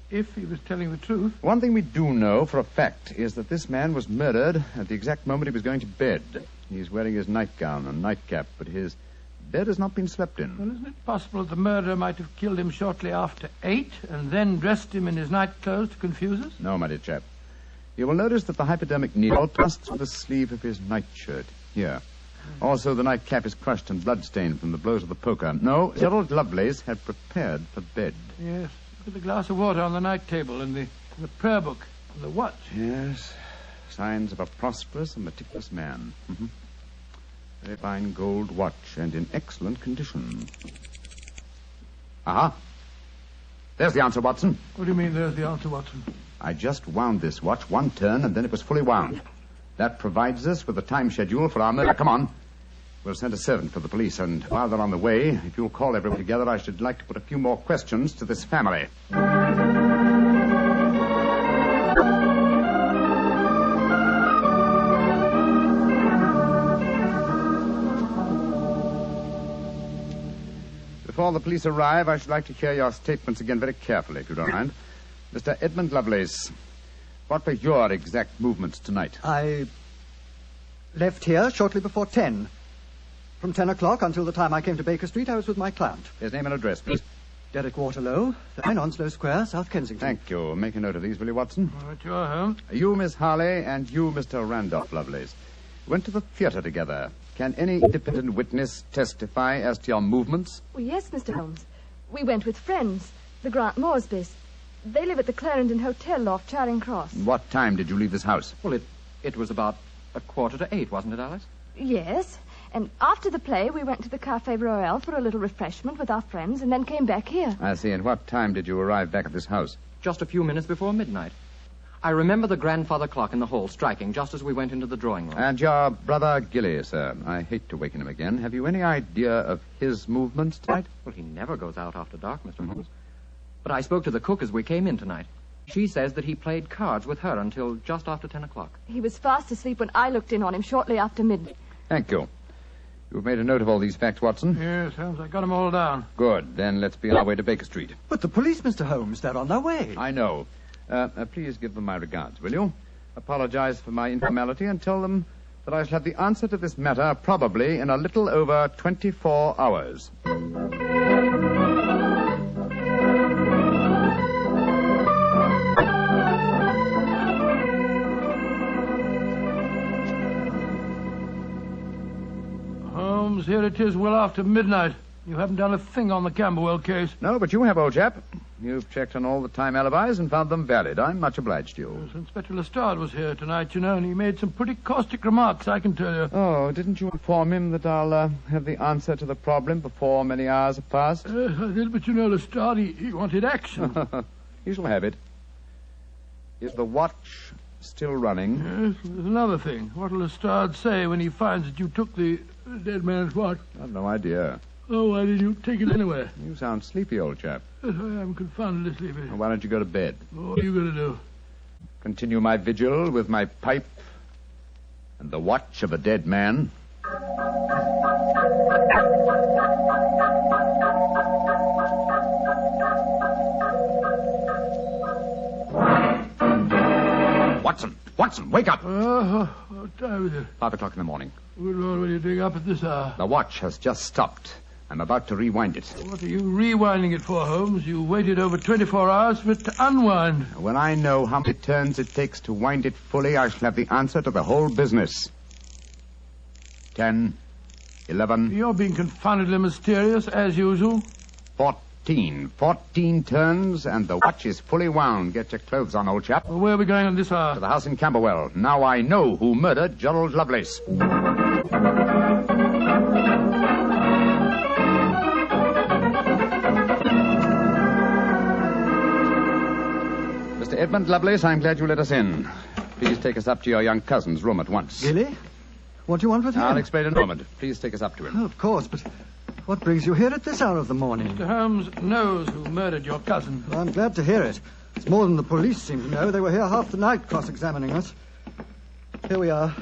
if he was telling the truth. One thing we do know for a fact is that this man was murdered at the exact moment he was going to bed. He's wearing his nightgown and nightcap, but his bed has not been slept in. Well, isn't it possible that the murderer might have killed him shortly after 8 and then dressed him in his night clothes to confuse us? No, my dear chap. You will notice that the hypodermic needle passed through the sleeve of his nightshirt. Here. Also, the nightcap is crushed and bloodstained from the blows of the poker. No, Gerald Lovelace had prepared for bed. Yes. Look at the glass of water on the night table and the prayer book and the watch. Yes. Signs of a prosperous and meticulous man. Mm-hmm. Very fine gold watch and in excellent condition. Aha. There's the answer, Watson. What do you mean, there's the answer, Watson? I just wound this watch 1 turn, and then it was fully wound. That provides us with a time schedule for our murder. Come on. We'll send a servant for the police, and while they're on the way, if you'll call everyone together, I should like to put a few more questions to this family. Before the police arrive, I should like to hear your statements again very carefully, if you don't mind. Mr. Edmund Lovelace, what were your exact movements tonight? I left here shortly before 10. From 10 o'clock until the time I came to Baker Street, I was with my client. His name and address, please. Derek Waterlow, 9 Onslow Square, South Kensington. Thank you. Make a note of these, will you, Watson? All right, you're home. You, Miss Harley, and you, Mr. Randolph Lovelace, went to the theater together. Can any independent witness testify as to your movements? Well, yes, Mr. Holmes. We went with friends, the Grant Moresbys. They live at the Clarendon Hotel off Charing Cross. What time did you leave this house? Well, it was about 7:45, wasn't it, Alice? Yes. And after the play, we went to the Café Royal for a little refreshment with our friends and then came back here. I see. And what time did you arrive back at this house? Just a few minutes before midnight. I remember the grandfather clock in the hall striking just as we went into the drawing room. And your brother Gilly, sir. I hate to waken him again. Have you any idea of his movements tonight? Well, he never goes out after dark, Mr. Holmes. But I spoke to the cook as we came in tonight. She says that he played cards with her until just after 10 o'clock. He was fast asleep when I looked in on him shortly after midnight. Thank you. You've made a note of all these facts, Watson? Yes, Holmes, I got them all down. Good. Then let's be on our way to Baker Street. But the police, Mr. Holmes, they're on their way. I know. Please give them my regards, will you? Apologize for my informality and tell them that I shall have the answer to this matter probably in a little over 24 hours. Holmes, here it is well after midnight. You haven't done a thing on the Camberwell case. No, but you have, old chap. You've checked on all the time alibis and found them valid. I'm much obliged to you. Yes, Inspector Lestrade was here tonight, you know, and he made some pretty caustic remarks, I can tell you. Oh, didn't you inform him that I'll have the answer to the problem before many hours have passed? Yes, I did, but you know, Lestrade, he wanted action. He shall have it. Is the watch still running? Yes, there's another thing. What'll Lestrade say when he finds that you took the dead man's watch? I've no idea. Oh, why did you take it anyway? You sound sleepy, old chap. Yes, I am confoundedly sleepy. Why don't you go to bed? Oh, what are you going to do? Continue my vigil with my pipe and the watch of a dead man. Watson, wake up! What time is it? 5 o'clock in the morning. Good Lord, what are you doing up at this hour? The watch has just stopped. I'm about to rewind it. What are you rewinding it for, Holmes? You waited over 24 hours for it to unwind. When I know how many turns it takes to wind it fully, I shall have the answer to the whole business. 10, 11... You're being confoundedly mysterious, as usual. 14. 14 turns, and the watch is fully wound. Get your clothes on, old chap. Well, where are we going on this hour? To the house in Camberwell. Now I know who murdered Gerald Lovelace. Mr. Edmund Lovelace, I'm glad you let us in. Please take us up to your young cousin's room at once. Gilly? What do you want with him? I'll explain in a moment. Please take us up to him. Oh, of course, but what brings you here at this hour of the morning? Mr. Holmes knows who murdered your cousin. Well, I'm glad to hear it. It's more than the police seem to know. They were here half the night cross-examining us. Here we are.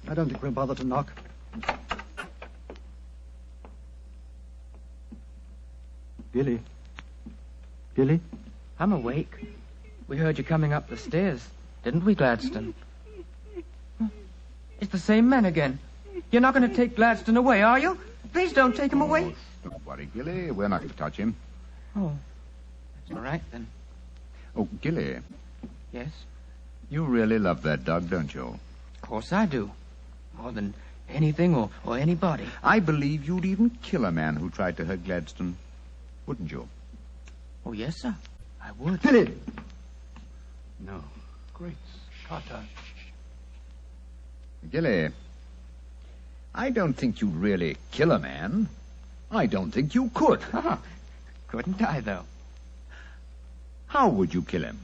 I don't think we'll bother to knock. Gilly? Gilly? I'm awake. We heard you coming up the stairs, didn't we, Gladstone? It's the same men again. You're not going to take Gladstone away, are you? Please don't take him away. Don't worry, Gilly. We're not going to touch him. Oh, that's all right, then. Oh, Gilly, Yes, you really love that dog, don't you? of course I do. More than anything or anybody. I believe you'd even kill a man who tried to hurt Gladstone. Wouldn't you? Oh, yes, sir. I would. Gilly! No. Great Scotter. Gilly, I don't think you'd really kill a man. I don't think you could. Couldn't I, though? How would you kill him?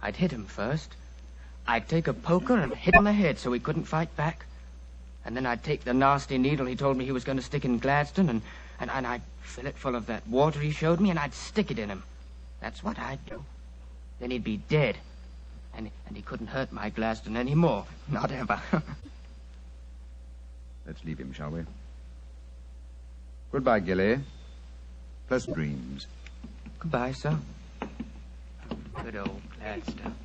I'd hit him first. I'd take a poker and hit him on the head so he couldn't fight back. And then I'd take the nasty needle he told me he was going to stick in Gladstone, and I'd fill it full of that water he showed me, and I'd stick it in him. That's what I'd do. Then he'd be dead. And he couldn't hurt my Gladstone anymore. Not ever. Let's leave him, shall we? Goodbye, Gilly. Pleasant dreams. Goodbye, sir. Good old Gladstone.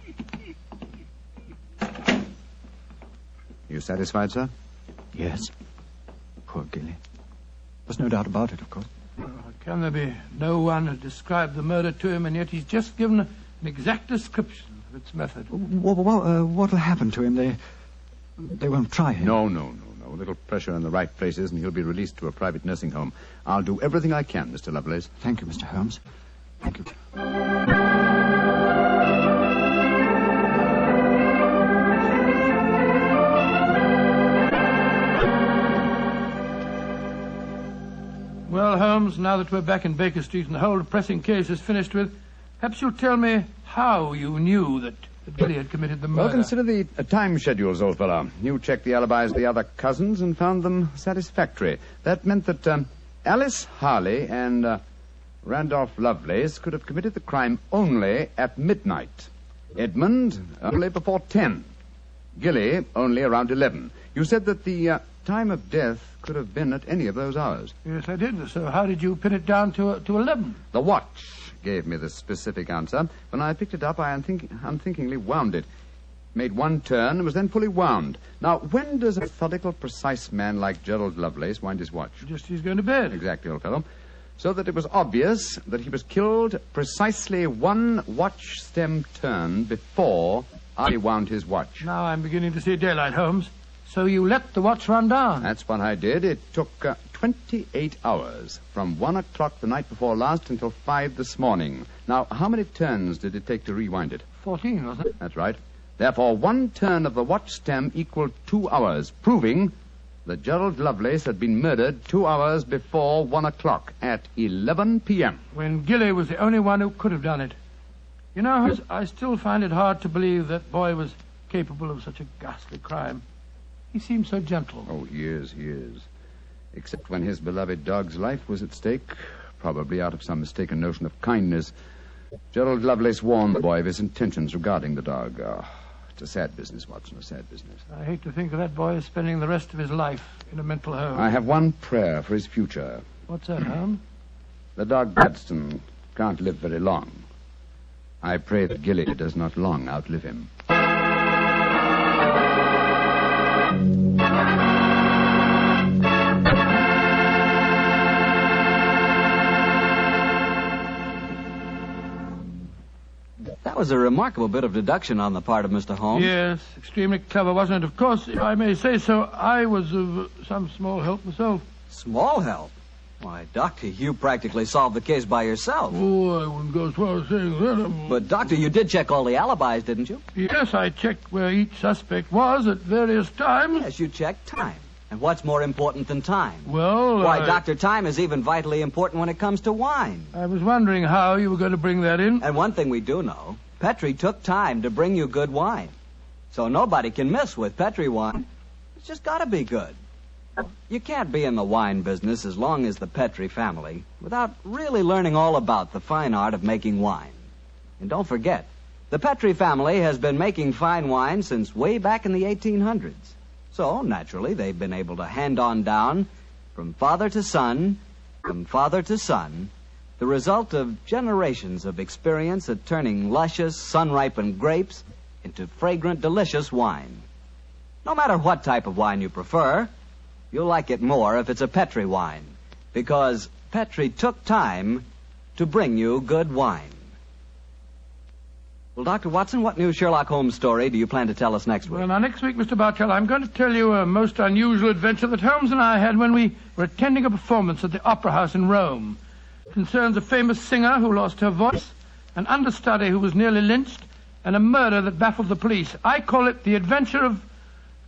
You satisfied, sir? Yes. Poor Gilly. There's no doubt about it, of course. Can there be no one who described the murder to him, and yet he's just given an exact description of its method? What'll happen to him? They won't try him. No. A little pressure in the right places, and he'll be released to a private nursing home. I'll do everything I can, Mr. Lovelace. Thank you, Mr. Holmes. Thank you. Well, Holmes, now that we're back in Baker Street and the whole depressing case is finished with, perhaps you'll tell me how you knew that Gilly had committed the murder. Well, consider the time schedules, old fellow. You checked the alibis of the other cousins and found them satisfactory. That meant that Alice Harley and Randolph Lovelace could have committed the crime only at midnight. Edmund only before 10. Gilly only around 11. You said that the time of death could have been at any of those hours. Yes, I did. So how did you pin it down to 11? The watch gave me the specific answer. When I picked it up, I unthinkingly wound it. Made one turn and was then fully wound. Now, when does a methodical, precise man like Gerald Lovelace wind his watch? Just as he's going to bed. Exactly, old fellow. So that it was obvious that he was killed precisely one watch stem turn before I wound his watch. Now I'm beginning to see daylight, Holmes. So you let the watch run down? That's what I did. It took 28 hours, from 1 o'clock the night before last until 5 this morning. Now, how many turns did it take to rewind it? 14, wasn't it? That's right. Therefore, one turn of the watch stem equaled 2 hours, proving that Gerald Lovelace had been murdered 2 hours before 1 o'clock at 11 p.m. When Gilly was the only one who could have done it. You know, Holmes, I still find it hard to believe that boy was capable of such a ghastly crime. He seemed so gentle. Oh, he is. Except when his beloved dog's life was at stake, probably out of some mistaken notion of kindness. Gerald Lovelace warned the boy of his intentions regarding the dog. It's a sad business, Watson, a sad business. I hate to think of that boy spending the rest of his life in a mental home. I have one prayer for his future. What's that, Holmes? The dog Gladstone can't live very long. I pray that Gilly does not long outlive him. That was a remarkable bit of deduction on the part of Mr. Holmes. Yes, extremely clever, wasn't it? Of course, if I may say so, I was of some small help myself. Small help? Why, Doctor, you practically solved the case by yourself. Oh, I wouldn't go as far as saying that. But, Doctor, you did check all the alibis, didn't you? Yes, I checked where each suspect was at various times. Yes, you checked time. And what's more important than time? Well, Why, Doctor, time is even vitally important when it comes to wine. I was wondering how you were going to bring that in. And one thing we do know, Petri took time to bring you good wine. So nobody can miss with Petri wine. It's just got to be good. You can't be in the wine business as long as the Petri family without really learning all about the fine art of making wine. And don't forget, the Petri family has been making fine wine since way back in the 1800s. So, naturally, they've been able to hand on down, from father to son, the result of generations of experience at turning luscious, sun-ripened grapes into fragrant, delicious wine. No matter what type of wine you prefer, you'll like it more if it's a Petri wine, because Petri took time to bring you good wine. Well, Dr. Watson, what new Sherlock Holmes story do you plan to tell us next week? Well, now, next week, Mr. Bartell, I'm going to tell you a most unusual adventure that Holmes and I had when we were attending a performance at the Opera House in Rome. It concerns a famous singer who lost her voice, an understudy who was nearly lynched, and a murder that baffled the police. I call it The Adventure of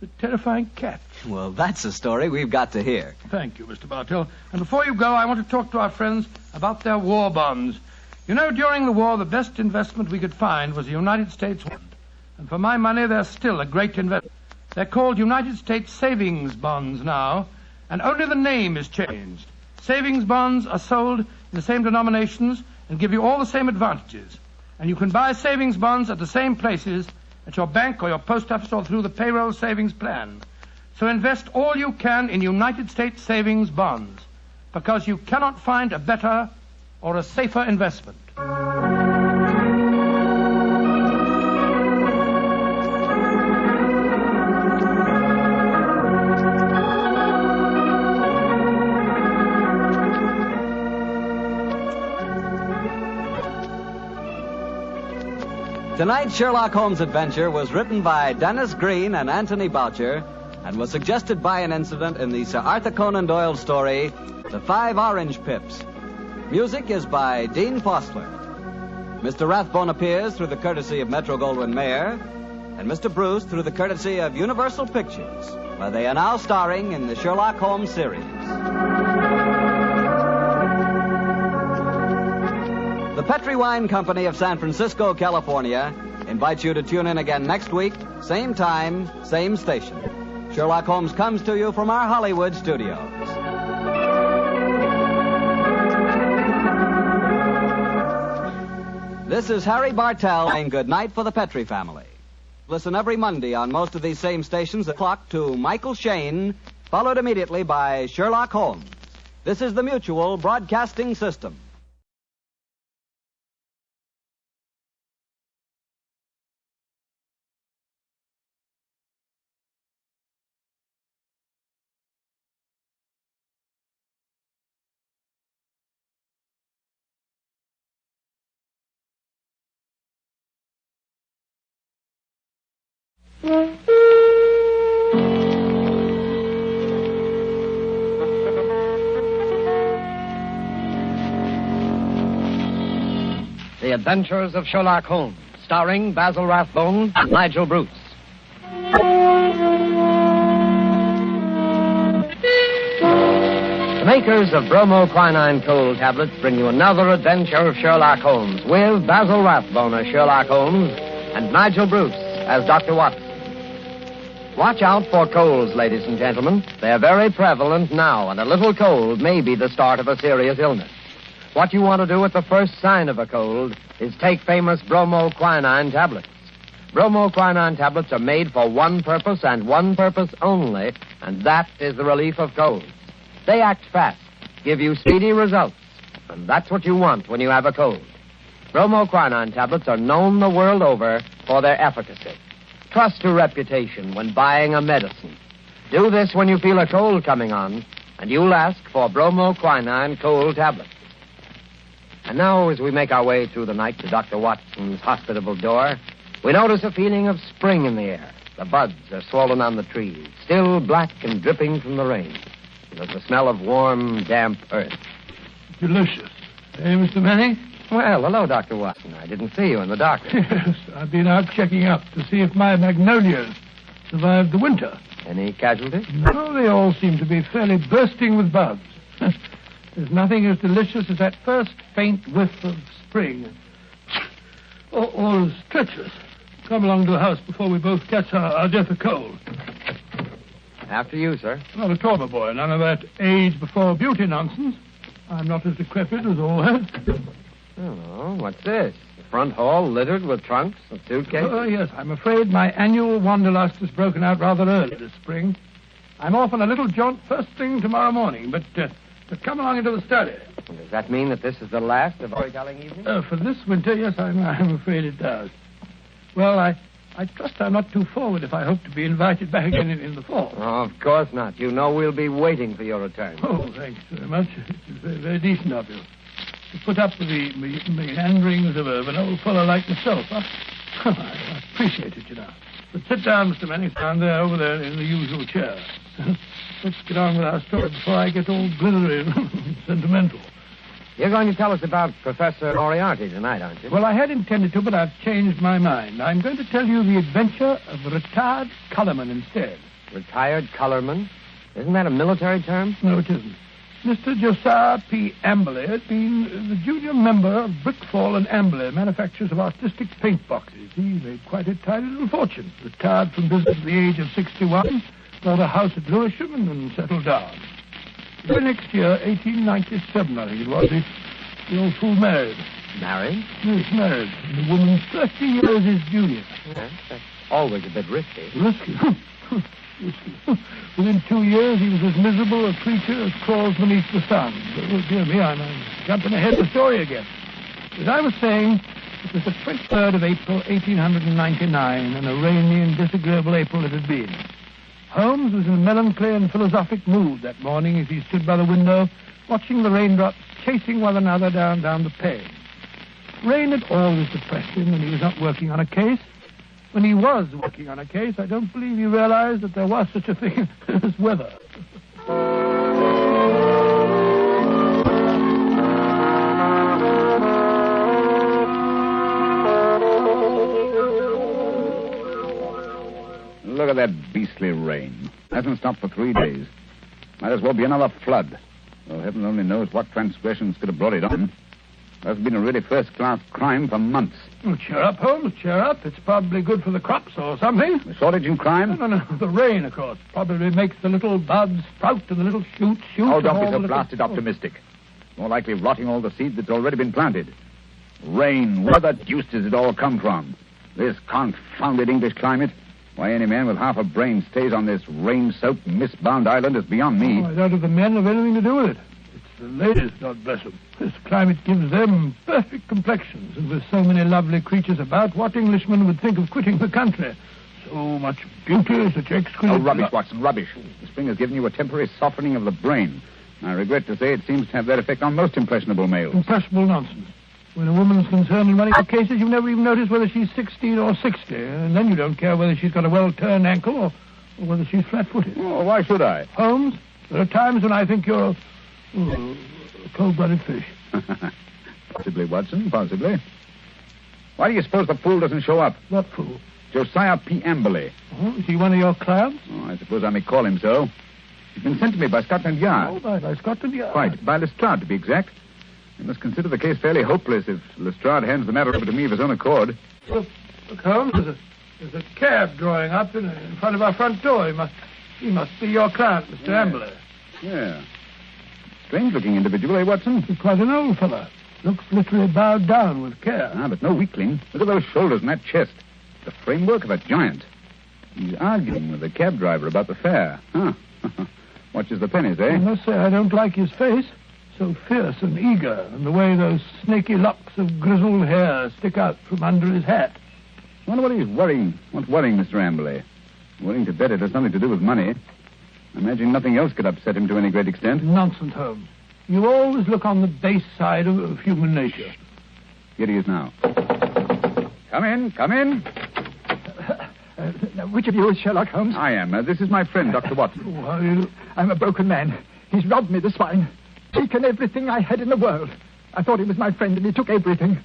the Terrifying Cat. Well, that's a story we've got to hear. Thank you, Mr. Bartell. And before you go, I want to talk to our friends about their war bonds. You know, during the war, the best investment we could find was the United States bond. And for my money, they're still a great investment. They're called United States savings bonds now, and only the name is changed. Savings bonds are sold in the same denominations and give you all the same advantages. And you can buy savings bonds at the same places at your bank or your post office or through the payroll savings plan. So invest all you can in United States savings bonds, because you cannot find a better or a safer investment. Tonight's Sherlock Holmes adventure was written by Dennis Green and Anthony Boucher and was suggested by an incident in the Sir Arthur Conan Doyle story, The 5 Orange Pips. Music is by Dean Fostler. Mr. Rathbone appears through the courtesy of Metro-Goldwyn-Mayer, and Mr. Bruce through the courtesy of Universal Pictures, where they are now starring in the Sherlock Holmes series. The Petri Wine Company of San Francisco, California, invites you to tune in again next week, same time, same station. Sherlock Holmes comes to you from our Hollywood studios. This is Harry Bartell saying good night for the Petri family. Listen every Monday on most of these same stations at clock to Michael Shayne, followed immediately by Sherlock Holmes. This is the Mutual Broadcasting System. The Adventures of Sherlock Holmes, starring Basil Rathbone and Nigel Bruce. The makers of bromoquinine cold tablets bring you another adventure of Sherlock Holmes with Basil Rathbone as Sherlock Holmes and Nigel Bruce as Dr. Watson. Watch out for colds, ladies and gentlemen. They're very prevalent now, and a little cold may be the start of a serious illness. What you want to do at the first sign of a cold is take famous bromoquinine tablets. Bromoquinine tablets are made for one purpose and one purpose only, and that is the relief of colds. They act fast, give you speedy results, and that's what you want when you have a cold. Bromoquinine tablets are known the world over for their efficacy. Trust your reputation when buying a medicine. Do this when you feel a cold coming on, and you'll ask for bromoquinine cold tablets. And now, as we make our way through the night to Dr. Watson's hospitable door, we notice a feeling of spring in the air. The buds are swollen on the trees, still black and dripping from the rain. There's the smell of warm, damp earth. Delicious. Hey, Mr. Manning? Well, hello, Dr. Watson. I didn't see you in the doctor. Yes, I've been out checking up to see if my magnolias survived the winter. Any casualties? No, they all seem to be fairly bursting with buds. There's nothing as delicious as that first faint whiff of spring. All is treacherous. Come along to the house before we both catch our death of cold. After you, sir. Not at all, my boy. None of that age before beauty nonsense. I'm not as decrepit as all that. Oh, what's this? The front hall littered with trunks and suitcases? Oh, yes. I'm afraid my annual wanderlust has broken out rather early this spring. I'm off on a little jaunt first thing tomorrow morning, but come along into the study. Does that mean that this is the last of storytelling evening? For this winter, yes, I'm afraid it does. Well, I trust I'm not too forward if I hope to be invited back again in the fall. Oh, of course not. You know we'll be waiting for your return. Oh, thanks very much. It's very, very decent of you. To put up with the meanderings of an old fellow like myself, huh? I appreciate it, you know. But sit down, Mr. Manning, down there, over there in the usual chair. Let's get on with our story before I get all glittery and sentimental. You're going to tell us about Professor Moriarty tonight, aren't you? Well, I had intended to, but I've changed my mind. I'm going to tell you the adventure of a retired colorman instead. Retired colorman? Isn't that a military term? No, it isn't. Mr. Josiah P. Amberley had been the junior member of Brickfall and Amberley, manufacturers of artistic paint boxes. He made quite a tidy little fortune. Retired from business at the age of 61, bought a house at Lewisham, and then settled down. The next year, 1897, I think it was, the old fool married. Married? Yes, married. And the woman 30 years his junior. Yes, that's always a bit risky. Risky? Risky. Within 2 years, he was as miserable a creature as crawls beneath the sun. Oh, dear me, I'm jumping ahead of the story again. As I was saying, it was the 23rd of April, 1899, and a rainy and disagreeable April it had been. Holmes was in a melancholy and philosophic mood that morning as he stood by the window, watching the raindrops chasing one another down the pane. Rain had always depressed him when he was not working on a case. When he was working on a case, I don't believe he realized that there was such a thing as weather. Look at that beastly rain. Hasn't stopped for 3 days. Might as well be another flood. Well, heaven only knows what transgressions could have brought it on. That's been a really first-class crime for months. Oh, cheer up, Holmes, cheer up. It's probably good for the crops or something. The shortage in crime? No. The rain, of course. Probably makes the little buds sprout and the little shoots shoot. Oh, don't be so blasted optimistic. More likely rotting all the seed that's already been planted. Rain, where the deuce does it all come from? This confounded English climate? Why any man with half a brain stays on this rain-soaked, mist-bound island is beyond me. Oh, I doubt if the men have anything to do with it. It's the ladies, God bless them. This climate gives them perfect complexions, and with so many lovely creatures about, what Englishman would think of quitting the country? So much beauty, such exquisite... Oh, rubbish, Watson, rubbish. The spring has given you a temporary softening of the brain. I regret to say it seems to have that effect on most impressionable males. Impressionable nonsense. When a woman's concerned in running her cases, you never even notice whether she's 16 or 60, and then you don't care whether she's got a well-turned ankle or whether she's flat-footed. Oh, why should I? Holmes, there are times when I think you're a cold-blooded fish. Possibly, Watson, possibly. Why do you suppose the fool doesn't show up? What fool? Josiah P. Amberley. Oh, is he one of your clients? Oh, I suppose I may call him so. He's been sent to me by Scotland Yard. Oh, by Scotland Yard. Quite, by Lestrade, to be exact. You must consider the case fairly hopeless if Lestrade hands the matter over to me of his own accord. Look, Holmes, there's a cab drawing up in front of our front door. He must be your client, Mr. Amberley. Yeah. Strange-looking individual, eh, Watson? He's quite an old fellow. Looks literally bowed down with care. Ah, but no weakling. Look at those shoulders and that chest. The framework of a giant. He's arguing with the cab driver about the fare. Huh. Watches the pennies, eh? I must say I don't like his face. So fierce and eager, and the way those snaky locks of grizzled hair stick out from under his hat. I wonder what he's worrying. What's worrying, Mr. Amberley? Willing to bet it has nothing to do with money. I imagine nothing else could upset him to any great extent. Nonsense, Holmes. You always look on the base side of human nature. Here he is now. Come in, come in. Which of you is Sherlock Holmes? I am. This is my friend, Dr. Watson. Well, I'm a broken man. He's robbed me, the swine. Taken everything I had in the world. I thought he was my friend, and he took everything.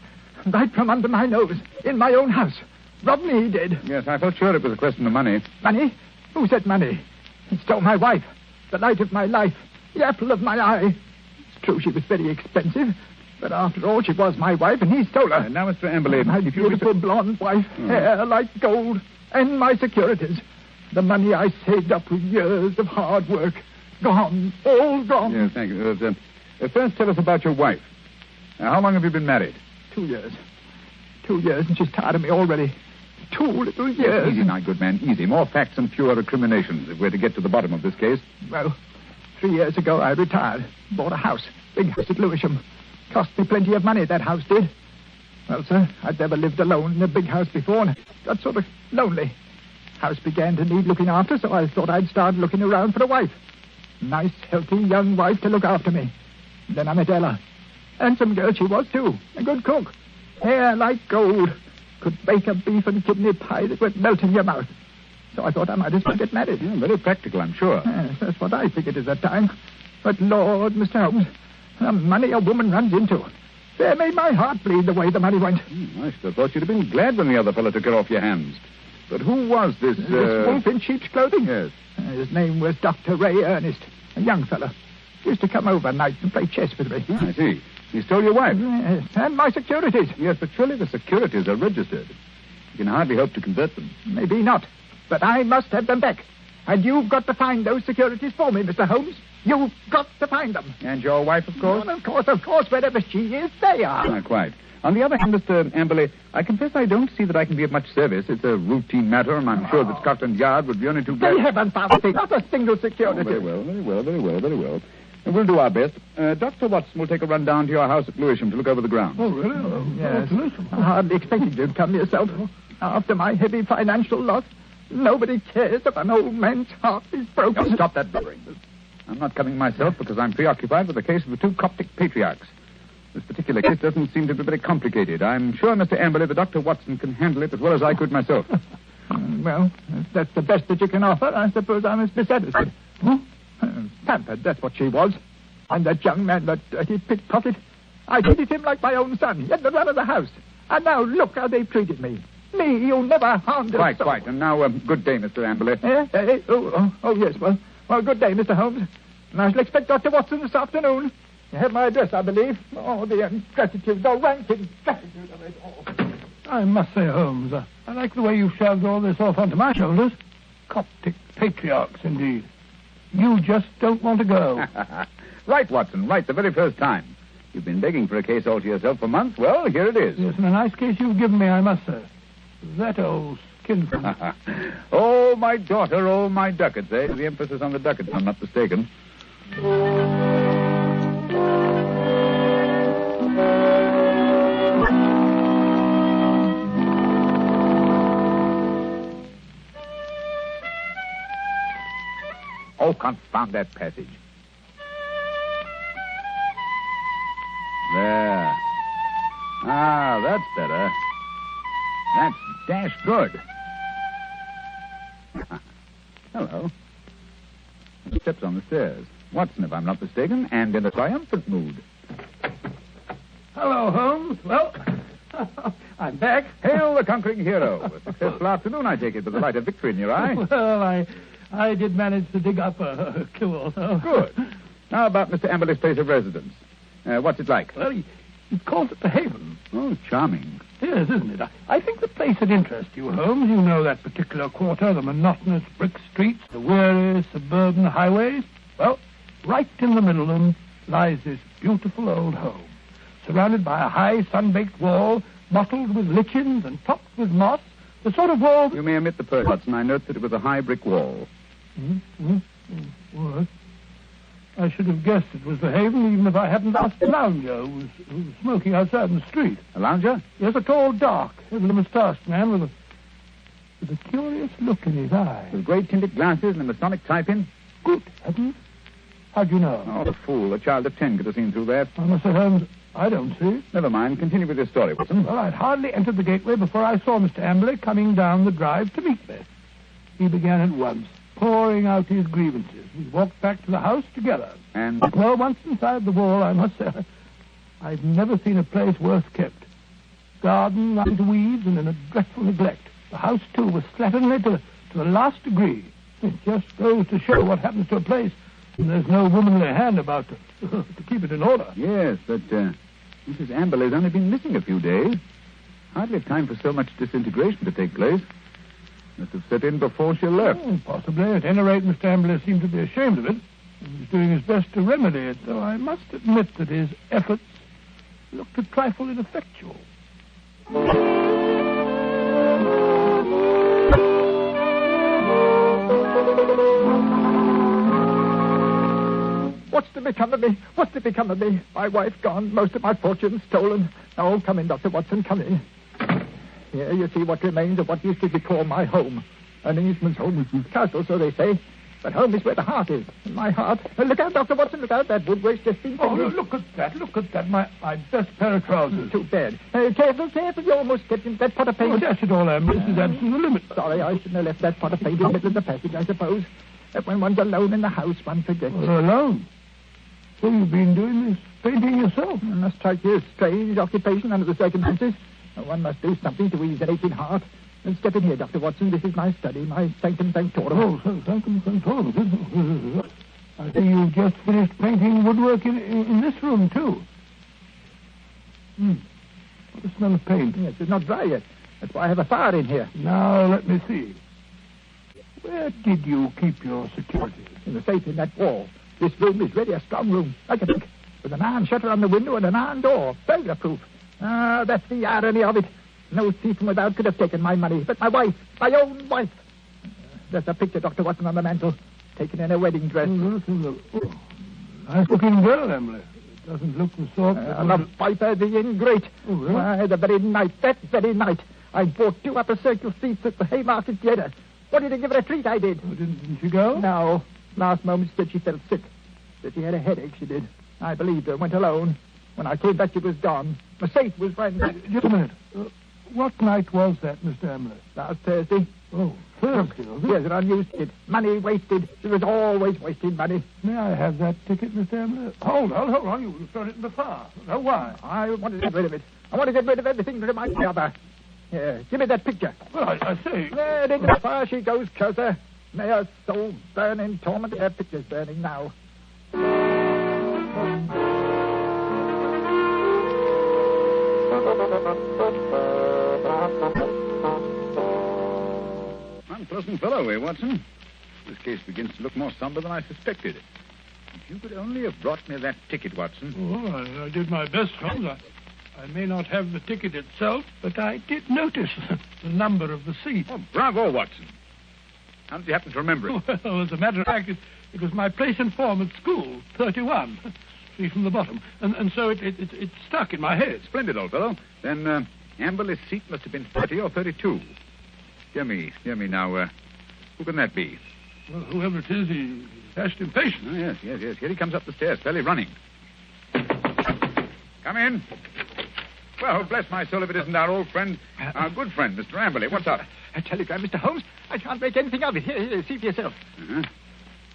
Right from under my nose, in my own house. Robbed me, he did. Yes, I felt sure it was a question of money. Money? Who said money? He stole my wife, the light of my life, the apple of my eye. It's true she was very expensive, but after all, she was my wife, and he stole her. Now, Mr. Amberley... My beautiful blonde wife, hair like gold, and my securities. The money I saved up with years of hard work. Gone, all gone. Yes, thank you. First, tell us about your wife. How long have you been married? 2 years. 2 years, and she's tired of me already. 2 little years. Easy now, good man, easy. More facts and fewer recriminations if we're to get to the bottom of this case. Well, 3 years ago I retired. Bought a house. Big house at Lewisham. Cost me plenty of money, that house did. Well, sir, I'd never lived alone in a big house before, and got sort of lonely. House began to need looking after, so I thought I'd start looking around for a wife. Nice, healthy, young wife to look after me. Then I met Ella. Handsome girl she was, too. A good cook. Hair like gold. Could bake a beef and kidney pie that would melt in your mouth. So I thought I might as well get married. Yeah, very practical, I'm sure. Yes, that's what I figured at that time. But, Lord, Mr. Holmes, the money a woman runs into. They made my heart bleed the way the money went. I should have thought you'd have been glad when the other fellow took it off your hands. But who was this... This wolf in sheep's clothing? Yes. His name was Dr. Ray Ernest, a young fellow. Used to come over nights and play chess with me. I see. He stole your wife? Yes, and my securities. Yes, but surely the securities are registered. You can hardly hope to convert them. Maybe not, but I must have them back. And you've got to find those securities for me, Mr. Holmes. You've got to find them. And your wife, of course? Well, of course, wherever she is, they are. Not quite. On the other hand, Mr. Amberley, I confess I don't see that I can be of much service. It's a routine matter, and I'm sure that Scotland Yard would be only too glad... They haven't found it. Not a single security. Very well. We'll do our best. Dr. Watson will take a run down to your house at Lewisham to look over the grounds. Oh, really? Yes. I hardly expected you'd come yourself. After my heavy financial loss, nobody cares if an old man's heart is broken. Now, stop that blubbering. I'm not coming myself because I'm preoccupied with the case of the 2 Coptic patriarchs. This particular case doesn't seem to be very complicated. I'm sure, Mr. Amberley, that Dr. Watson can handle it as well as I could myself. Well, if that's the best that you can offer, I suppose I must be satisfied. Pampered, that's what she was. And that young man, that dirty pickpocket, I treated him like my own son. He had the run of the house. And now look how they've treated me. Me, who never harmed a soul. Quite. And now, good day, Mr. Amberley. Yes. Well, good day, Mr. Holmes. And I shall expect Dr. Watson this afternoon. You have my address, I believe. Oh, the ingratitude, the rank ingratitude of it all. I must say, Holmes, I like the way you shoved all this off onto my shoulders. Coptic patriarchs, indeed. You just don't want to go. Right, Watson, right, the very first time. You've been begging for a case all to yourself for months. Well, here it is. Yes, and a nice case you've given me, I must say. That old skinflint. Oh, my daughter, oh, my ducats, eh? The emphasis on the ducats, if I'm not mistaken. Oh, confound that passage. There. Ah, that's better. That's dash good. Hello. Steps on the stairs. Watson, if I'm not mistaken, and in a triumphant mood. Hello, Holmes. Well, I'm back. Hail the conquering hero. A successful afternoon, I take it, with the light of victory in your eye. Well, I did manage to dig up a kill. Good. Now about Mr. Amberley's place of residence. What's it like? Well, he calls it the Haven. Oh, charming. Yes, isn't it? I think the place would interest you, Holmes. You know that particular quarter, the monotonous brick streets, the weary suburban highways. Well, right in the middle of them lies this beautiful old home, surrounded by a high sun-baked wall, mottled with lichens and topped with moss, the sort of wall... You may omit the purse, Watson. I note that it was a high brick wall. What? I should have guessed it was the Haven, even if I hadn't asked the lounger who was smoking outside in the street. A lounger? Yes, a tall, dark, heavily moustached man with a curious look in his eye. With great tinted glasses and a Masonic type-in? Good heavens. How'd you know? Oh, the fool. A child of 10 could have seen through that. I must say, Holmes, I don't see. Never mind. Continue with your story, Watson. Well, I'd hardly entered the gateway before I saw Mr. Amberley coming down the drive to meet me. He began at once, pouring out his grievances, We walked back to the house together. And? Well, once inside the wall, I must say, I've never seen a place worse kept. Garden lined with weeds and in a dreadful neglect. The house, too, was slatternly to the last degree. It just goes to show what happens to a place when there's no womanly hand about to keep it in order. Yes, but Mrs. Amberley's only been missing a few days. Hardly time for so much disintegration to take place. Must have set in before she left. Oh, possibly. At any rate, Mr. Amberley seemed to be ashamed of it. He was doing his best to remedy it, though I must admit that his efforts looked a trifle ineffectual. What's to become of me? What's to become of me? My wife gone, most of my fortune stolen. Oh, come in, Dr. Watson, come in. Here you see what remains of what used to be called my home. An Englishman's home is his castle, so they say. But home is where the heart is. And my heart... Look out, Dr. Watson, look out. That woodwork's just been... Oh, look at that. My best pair of trousers. Too bad. Careful. You almost get into that pot of paint. Oh, dash it all, Am. This is absolutely the limit. Sorry, I shouldn't have left that pot of paint in the middle of the passage, I suppose. But when one's alone in the house, one forgets. Alone? So you've been doing this painting yourself? It must strike you as strange occupation under the circumstances. One must do something to ease an aching heart. And step in here, Dr. Watson. This is my study, my sanctum sanctorum. Oh, sanctum sanctorum. I see you've just finished painting woodwork in this room, too. What a smell of paint. Yes, it's not dry yet. That's why I have a fire in here. Now, let me see. Where did you keep your securities? In the safe in that wall. This room is really a strong room, like a bank, with an iron shutter on the window and an iron door, burglar-proof. Ah, that's the irony of it. No thief from without could have taken my money, but my wife, my own wife. There's a picture, Dr. Watson, on the mantel, taken in a wedding dress. Nice-looking girl, Emily. It doesn't look the sort... the viper, the ingrate. Oh, really? Why, that very night, I bought 2 upper circle seats at the Haymarket Theatre. Wanted to give her a treat, I did. Oh, didn't she go? No. Last moment, she said she felt sick. That she had a headache, she did. I believed her, went alone. When I came back, she was gone. The safe was right... Just a minute. What night was that, Mr. Emily? Last Thursday. Oh, Thursday, was it? Yes, an unused ticket. Money wasted. She was always wasting money. May I have that ticket, Mr. Emily? Hold on. You've thrown it in the fire. No, why? I want to get rid of it. I want to get rid of everything that reminds me of her. Here, give me that picture. Well, I see. There, into the fire she goes, Cursor. May her soul burn in torment. Her picture's burning now. Unpleasant fellow, Watson? This case begins to look more somber than I suspected. If you could only have brought me that ticket, Watson. Oh, I did my best, Holmes. I may not have the ticket itself, but I did notice the number of the seat. Oh, bravo, Watson. How did you happen to remember it? Well, as a matter of fact, it was my place in form at school, 31. See from the bottom. And so it stuck in my head. Splendid, old fellow. Then Amberley's seat must have been 30 or 32. Hear me now. Who can that be? Well, whoever it is, he's dashed impatient. Oh, yes. Here he comes up the stairs, fairly running. Come in. Well, bless my soul if it isn't our old friend, our good friend, Mr. Amberley. What's up? A telegram, Mr. Holmes. I can't make anything of it. Here, see for yourself. Uh-huh.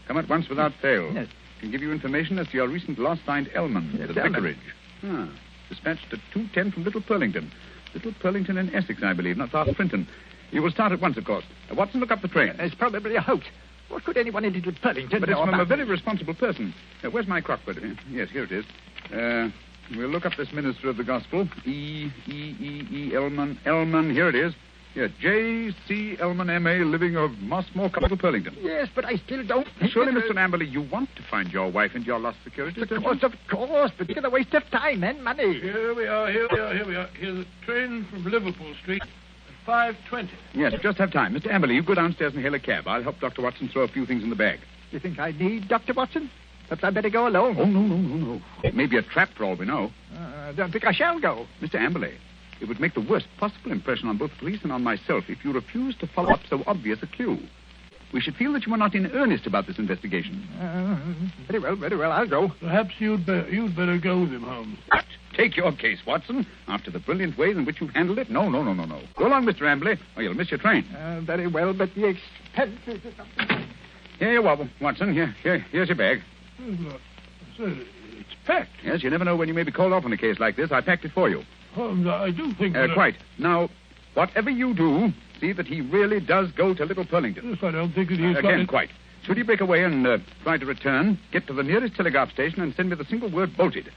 Come at once without fail. Yes. Can give you information as to your recent loss signed Elman Yes, to the Elman. vicarage. Dispatched at 2:10 from Little Purlington. Little Purlington in Essex, I believe, not far from Frinton. You will start at once, of course. Watson, look up the train. It's probably a hoax. What could anyone in Little Purlington But it's know from a about very me? responsible person. Where's my crockford? Yes, here it is. We'll look up this minister of the gospel. Elman. Here it is. Yeah, J.C. Elman, M.A., living of Mossmore, Little Purlington. Yes, but I still don't... Surely, Mr. Amberley, you want to find your wife and your lost securities. Of course, but it's a waste of time and money. Here we are. Here's the train from Liverpool Street at 5:20. Yes, just have time. Mr. Amberley, you go downstairs and hail a cab. I'll help Dr. Watson throw a few things in the bag. You think I need Dr. Watson? Perhaps I'd better go alone. Oh, no. It may be a trap for all we know. I don't think I shall go. Mr. Amberley, it would make the worst possible impression on both the police and on myself if you refused to follow up so obvious a clue. We should feel that you were not in earnest about this investigation. Very well, I'll go. Perhaps you'd better go with him, Holmes. What? Take your case, Watson. After the brilliant way in which you've handled it? No. Go along, Mr. Amberley, or you'll miss your train. Very well, but the expenses... Here you are, Watson. Here's your bag. Sir, it's packed. Yes, you never know when you may be called off on a case like this. I packed it for you. Holmes, I do think Quite. Now, whatever you do, see that he really does go to Little Purlington. Yes, I don't think that he's Again, quite. Should he break away and try to return, get to the nearest telegraph station and send me the single word bolted.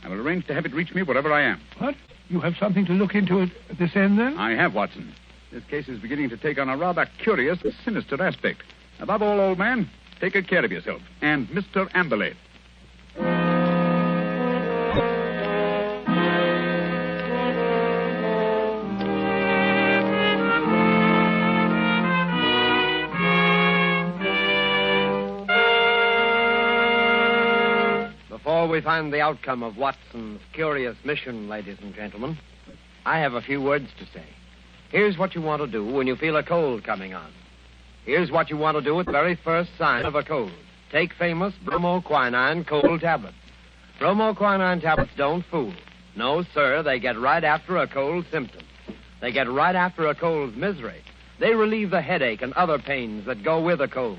I will arrange to have it reach me wherever I am. What? You have something to look into at this end, then? I have, Watson. This case is beginning to take on a rather curious, sinister aspect. Above all, old man, take good care of yourself. And Mr. Amberley. Before we find the outcome of Watson's curious mission, ladies and gentlemen, I have a few words to say. Here's what you want to do when you feel a cold coming on. Here's what you want to do at the very first sign of a cold. Take famous bromoquinine cold tablets. Bromoquinine tablets don't fool. No, sir, they get right after a cold symptom. They get right after a cold's misery. They relieve the headache and other pains that go with a cold.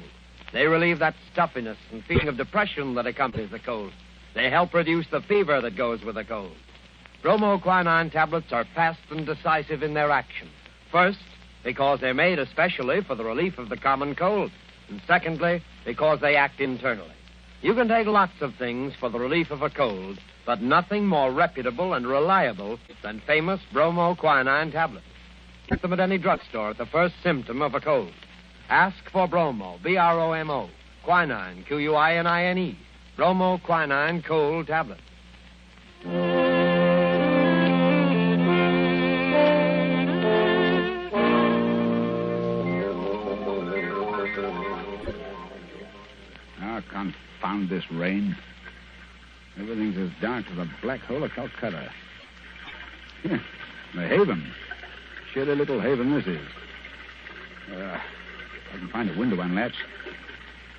They relieve that stuffiness and feeling of depression that accompanies a cold. They help reduce the fever that goes with a cold. Bromoquinine tablets are fast and decisive in their action. First, because they're made especially for the relief of the common cold. And secondly, because they act internally. You can take lots of things for the relief of a cold, but nothing more reputable and reliable than famous bromoquinine tablets. Get them at any drugstore at the first symptom of a cold. Ask for bromo, B-R-O-M-O, quinine, Q-U-I-N-I-N-E, bromoquinine cold tablets. Oh, confound this rain. Everything's as dark as a black hole of Calcutta. Here, the haven. Shitty little haven this is. I can find a window unlatched.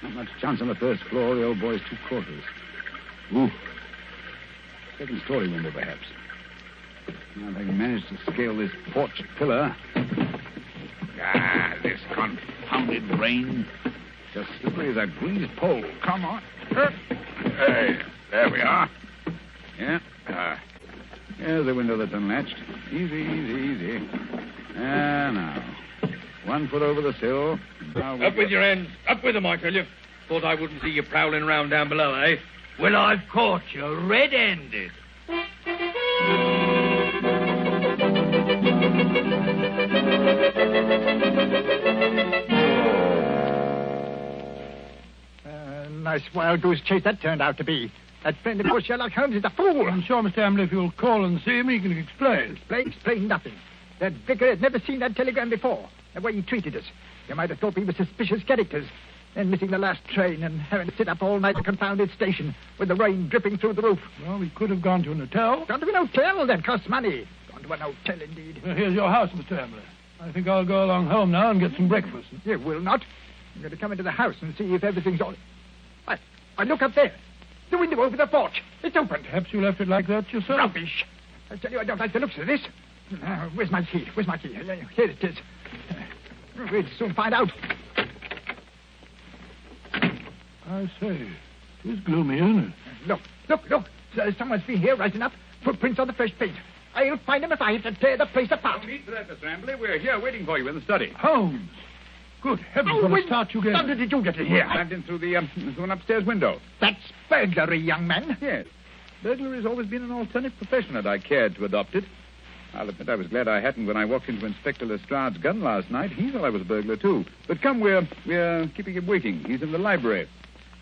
Not much chance on the first floor. The old boy's 2 quarters. Ooh. Second story window, perhaps. Now, if I can manage to scale this porch pillar. This confounded rain. Just slippery as a greased pole. Come on. Hey, there we are. Yeah. Here's the window that's unlatched. Easy. Now. 1 foot over the sill. Up with your hands. Up with them, I tell you. Thought I wouldn't see you prowling round down below, eh? Well, I've caught you red-handed. Nice wild goose chase that turned out to be. That friend of yours, Sherlock Holmes, is a fool. I'm sure, Mr. Amberley, if you'll call and see him, he can explain. Explain nothing. That vicar had never seen that telegram before. The way he treated us. You might have thought we were suspicious characters. Then missing the last train and having to sit up all night at a confounded station with the rain dripping through the roof. Well, we could have gone to an hotel. Gone to an hotel? That costs money. Gone to an hotel, indeed. Well, here's your house, Mr. Amberley. I think I'll go along home now and get some breakfast. You will not. I'm going to come into the house and see if everything's all... I look up there. The window over the porch. It's open. Perhaps you left it like that yourself. Rubbish. I tell you, I don't like the looks of this. Where's my key? Here it is. We'll soon find out. I say, it's gloomy, isn't it? Look. Someone's been here right enough. Footprints on the fresh paint. I'll find them if I have to tear the place apart. No need for that, Mr. Amberley. We're here waiting for you in the study. Holmes! Good heavens, what a start you gave. How did you get in here? I climbed in through an upstairs window. That's burglary, young man. Yes. Burglary has always been an alternative profession, and I cared to adopt it. I'll admit I was glad I hadn't when I walked into Inspector Lestrade's gun last night. He thought I was a burglar, too. But come, we're keeping him waiting. He's in the library.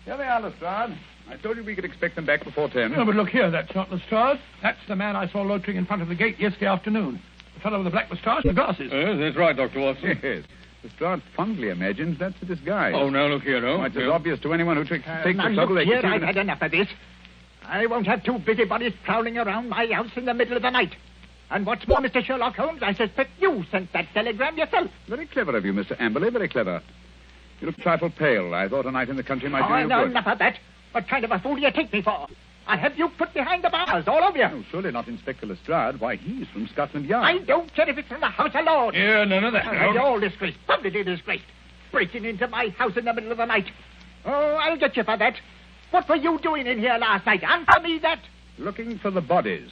Here they are, Lestrade. I told you we could expect them back before 10. No, but look here, that's not Lestrade. That's the man I saw loitering in front of the gate yesterday afternoon. The fellow with the black moustache and the glasses. Yes, that's right, Dr. Watson. Yes. Lestrade fondly imagines that's a disguise. Oh, now look here, It's as obvious to anyone who takes the trouble. Look here, I've had enough of this. I won't have 2 busybodies prowling around my house in the middle of the night. And what's more, Mr. Sherlock Holmes, I suspect you sent that telegram yourself. Very clever of you, Mr. Amberley, very clever. You look a trifle pale. I thought a night in the country might do you good. Enough of that. What kind of a fool do you take me for? I'll have you put behind the bars, all of you. No, surely not Inspector Lestrade. Why, he's from Scotland Yard. I don't care if it's from the House of Lords. Yeah, none of that. You're all disgraced, publicly disgraced. breaking into my house in the middle of the night. Oh, I'll get you for that. What were you doing in here last night? Answer me that. Looking for the bodies.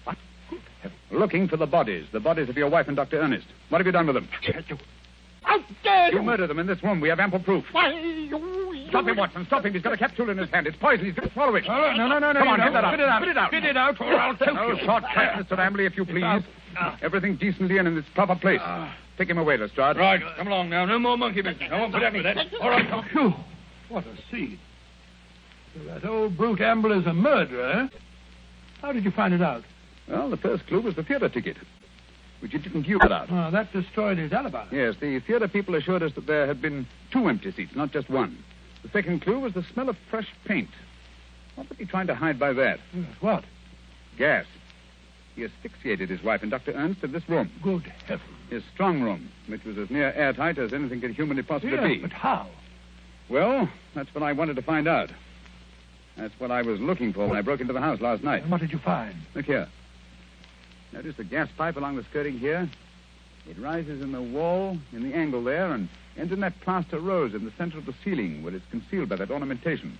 What? Looking for the bodies of your wife and Dr. Ernest. What have you done with them? How dare You murdered them in this room. We have ample proof. Why, you... Stop him, Watson. Stop him. He's got a capsule in his hand. It's poison. He's going to swallow it. No. Come on, get that out. Spit it out. Spit it out. Spit it out, or I'll choke No you. shortcuts, Mr. Amberley, if you please. Everything decently and in its proper place. Take him away, Lestrade. Right, come along now. No more monkey business. I won't put up with that. All right, come. Phew. What a scene. So that old brute Amble is a murderer, eh? How did you find it out? Well, the first clue was the theater ticket, which you didn't give out. Oh, that destroyed his alibi. Yes, the theater people assured us that there had been 2 empty seats, not just one. The second clue was the smell of fresh paint. What was he trying to hide by that? Yes, what? Gas. He asphyxiated his wife and Dr. Ernst in this room. Good heavens. His strong room, which was as near airtight as anything could humanly possibly Yes, be. but how? Well, that's what I wanted to find out. That's what I was looking for when I broke into the house last night. And what did you find? Look here. Notice the gas pipe along the skirting here? It rises in the wall, in the angle there, and ends in that plaster rose in the center of the ceiling where it's concealed by that ornamentation.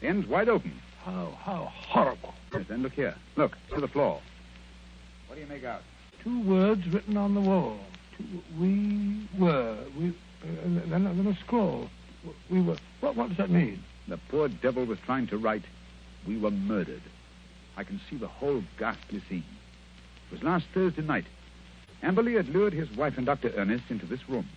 The end's wide open. How horrible. Yes, then look here. Look, to the floor. What do you make out? 2 words written on the wall. We were. Then a scroll. We were. What does that mean? The poor devil was trying to write, "We were murdered." I can see the whole ghastly scene. It was last Thursday night. Amberley had lured his wife and Dr. Ernest into this room.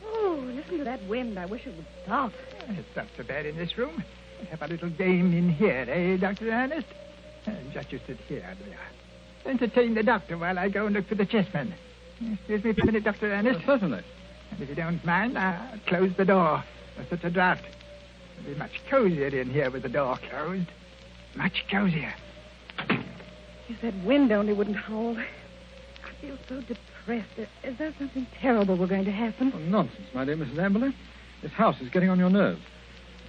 Oh, listen to that wind. I wish it would stop. It's not so bad in this room. Have a little game in here, eh, Dr. Ernest? Just you sit here, there. Entertain the doctor while I go and look for the chessmen. Excuse me for a minute, Dr. Ernest. Certainly. And if you don't mind, I'll close the door. There's such a draught. It'll be much cozier in here with the door closed. Much cozier. If that wind only wouldn't howl. I feel so depressed. Is there something terrible we're going to happen? Oh, nonsense, my dear Mrs. Amberley. This house is getting on your nerves.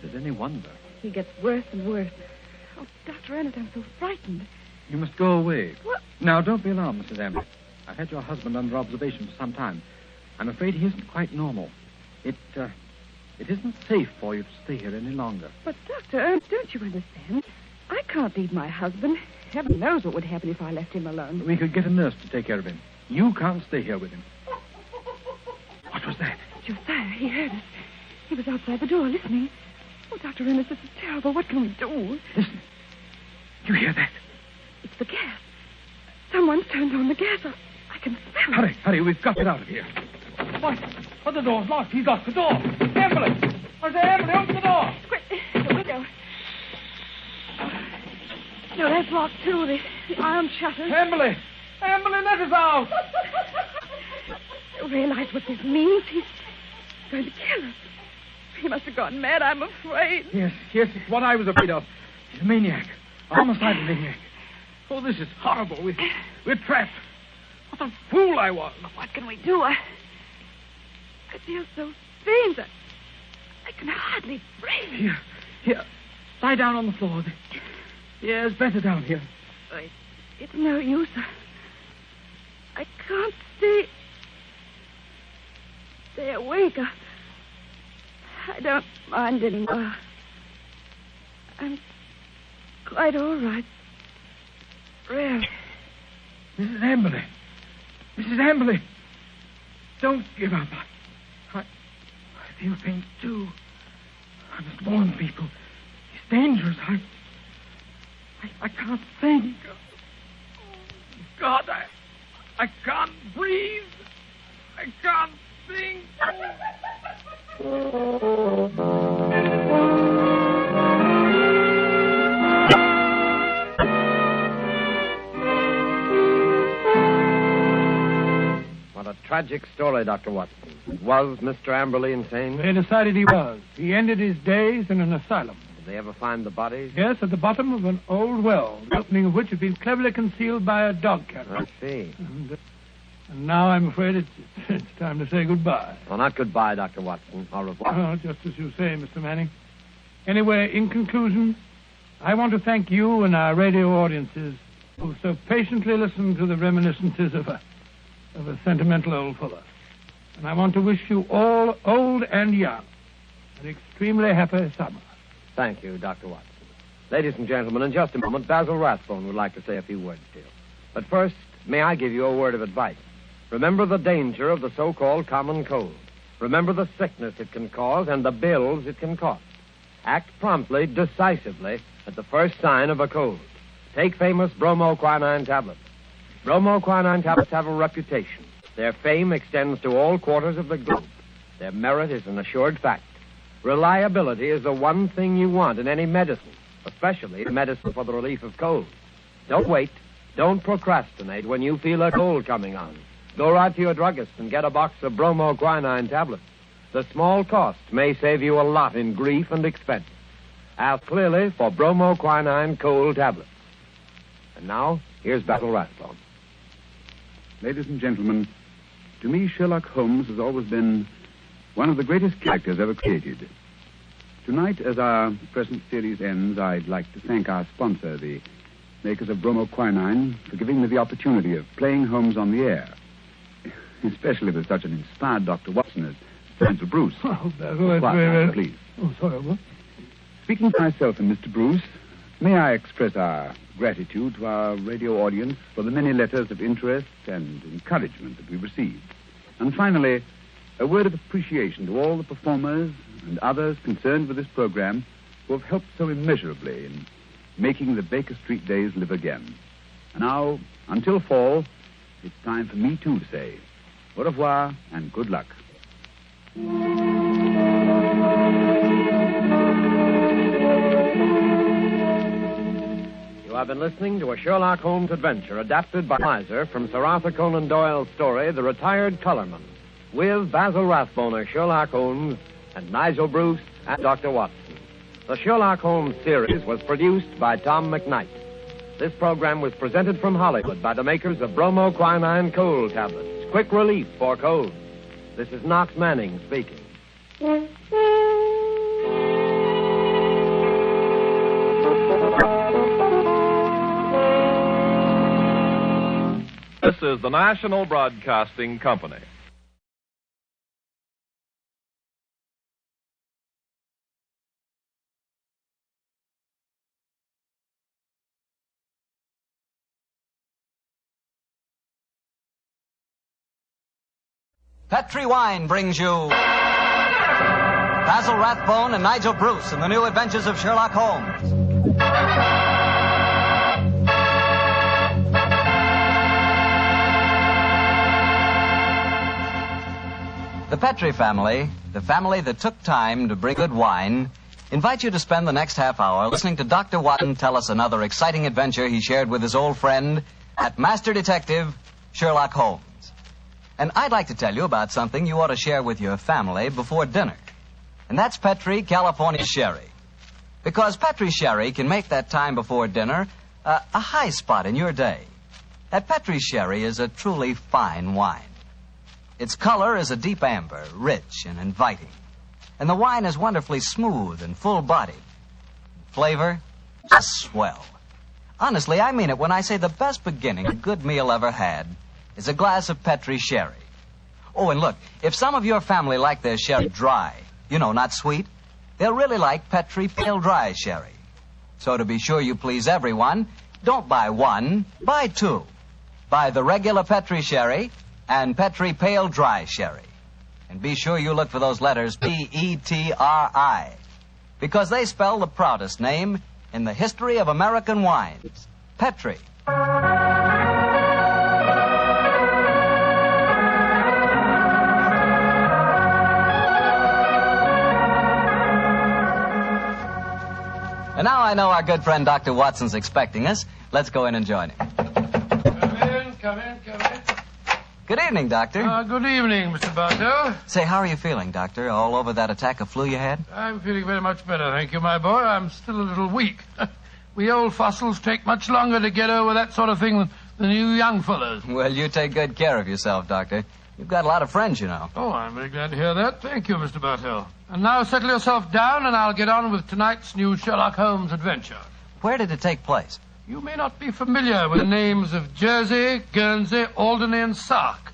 Is it any wonder? He gets worse and worse. Oh, Dr. Ernest, I'm so frightened. You must go away. What? Now, don't be alarmed, Mrs. Amberley. I've had your husband under observation for some time. I'm afraid he isn't quite normal. It isn't safe for you to stay here any longer. But, Dr. Ernst, don't you understand? I can't leave my husband. Heaven knows what would happen if I left him alone. We could get a nurse to take care of him. You can't stay here with him. What was that? Josiah, he heard us. He was outside the door listening. Oh, Dr. Ernest, this is terrible. What can we do? Listen. You hear that? It's the gas. Someone's turned on the gas. I can smell it. Hurry. We've got to get out of here. What? Oh, the door's locked. He's locked the door. Amberley! I say, Amberley, open the door. Quick, the window. No, that's locked, too. The iron shutters. Amberley! Amberley, let us out! You realize what this means? He's going to kill us. He must have gone mad, I'm afraid. Yes, it's what I was afraid of. He's a maniac. A homicidal maniac. Oh, this is horrible. We're trapped. What a fool I was. What can we do? I feel so faint. I can hardly breathe. Here. Lie down on the floor. The air's better down here. It's no use. I can't stay awake. I don't mind anymore. I'm quite all right. Really. Mrs. Amberley. Mrs. Amberley. Don't give up. I feel pain, too. I must warn people. It's dangerous. I can't think. God, I can't breathe. I can't think. What a tragic story, Dr. Watson. Was Mr. Amberley insane? They decided he was. He ended his days in an asylum. Did they ever find the bodies? Yes, at the bottom of an old well, the opening of which had been cleverly concealed by a dog catcher. I see. And And now I'm afraid it's time to say goodbye. Well, not goodbye, Dr. Watson. Au revoir. Oh, just as you say, Mr. Manning. Anyway, in conclusion, I want to thank you and our radio audiences who so patiently listened to the reminiscences of a sentimental old fellow. And I want to wish you all, old and young, an extremely happy summer. Thank you, Dr. Watson. Ladies and gentlemen, in just a moment, Basil Rathbone would like to say a few words to you. But first, may I give you a word of advice? Remember the danger of the so-called common cold. Remember the sickness it can cause and the bills it can cost. Act promptly, decisively, at the first sign of a cold. Take famous bromoquinine tablets. Bromoquinine tablets have a reputation. Their fame extends to all quarters of the globe. Their merit is an assured fact. Reliability is the one thing you want in any medicine, especially medicine for the relief of colds. Don't wait. Don't procrastinate when you feel a cold coming on. Go right to your druggist and get a box of bromoquinine tablets. The small cost may save you a lot in grief and expense. Ask clearly for bromoquinine cold tablets. And now, here's Basil Rathbone. Ladies and gentlemen, to me, Sherlock Holmes has always been one of the greatest characters ever created. Tonight, as our present series ends, I'd like to thank our sponsor, the makers of bromoquinine, for giving me the opportunity of playing Holmes on the air. Especially with such an inspired Dr. Watson as Sir Bruce. Oh, Basil, that's very... Please. Oh, sorry, what? Speaking for myself and Mr. Bruce, may I express our gratitude to our radio audience for the many letters of interest and encouragement that we received. And finally, a word of appreciation to all the performers and others concerned with this program who have helped so immeasurably in making the Baker Street days live again. And now, until fall, it's time for me, too, to say au revoir and good luck. You have been listening to a Sherlock Holmes adventure adapted by Miser from Sir Arthur Conan Doyle's story, The Retired Colorman, with Basil Rathbone as Sherlock Holmes and Nigel Bruce and Dr. Watson. The Sherlock Holmes series was produced by Tom McKnight. This program was presented from Hollywood by the makers of bromoquinine cold tablets. Quick relief for colds. This is Knox Manning speaking. This is the National Broadcasting Company. Petri Wine brings you Basil Rathbone and Nigel Bruce in the new adventures of Sherlock Holmes. The Petri family, the family that took time to bring good wine, invite you to spend the next half hour listening to Dr. Watson tell us another exciting adventure he shared with his old friend at Master Detective Sherlock Holmes. And I'd like to tell you about something you ought to share with your family before dinner. And that's Petri California Sherry. Because Petri Sherry can make that time before dinner a high spot in your day. That Petri Sherry is a truly fine wine. Its color is a deep amber, rich and inviting. And the wine is wonderfully smooth and full-bodied. Flavor, just swell. Honestly, I mean it when I say the best beginning a good meal ever had is a glass of Petri Sherry. Oh, and look, if some of your family like their sherry dry, you know, not sweet, they'll really like Petri Pale Dry Sherry. So to be sure you please everyone, don't buy one, buy two. Buy the regular Petri Sherry and Petri Pale Dry Sherry. And be sure you look for those letters P-E-T-R-I, because they spell the proudest name in the history of American wines, Petri. And now I know our good friend Dr. Watson's expecting us. Let's go in and join him. Come in. Good evening, Doctor. Good evening, Mr. Bartell. Say, how are you feeling, Doctor? All over that attack of flu you had? I'm feeling very much better, thank you, my boy. I'm still a little weak. We old fossils take much longer to get over that sort of thing than you young fellows. Well, you take good care of yourself, Doctor. You've got a lot of friends, you know. Oh, I'm very glad to hear that. Thank you, Mr. Bartell. And now settle yourself down, and I'll get on with tonight's new Sherlock Holmes adventure. Where did it take place? You may not be familiar with the names of Jersey, Guernsey, Alderney, and Sark,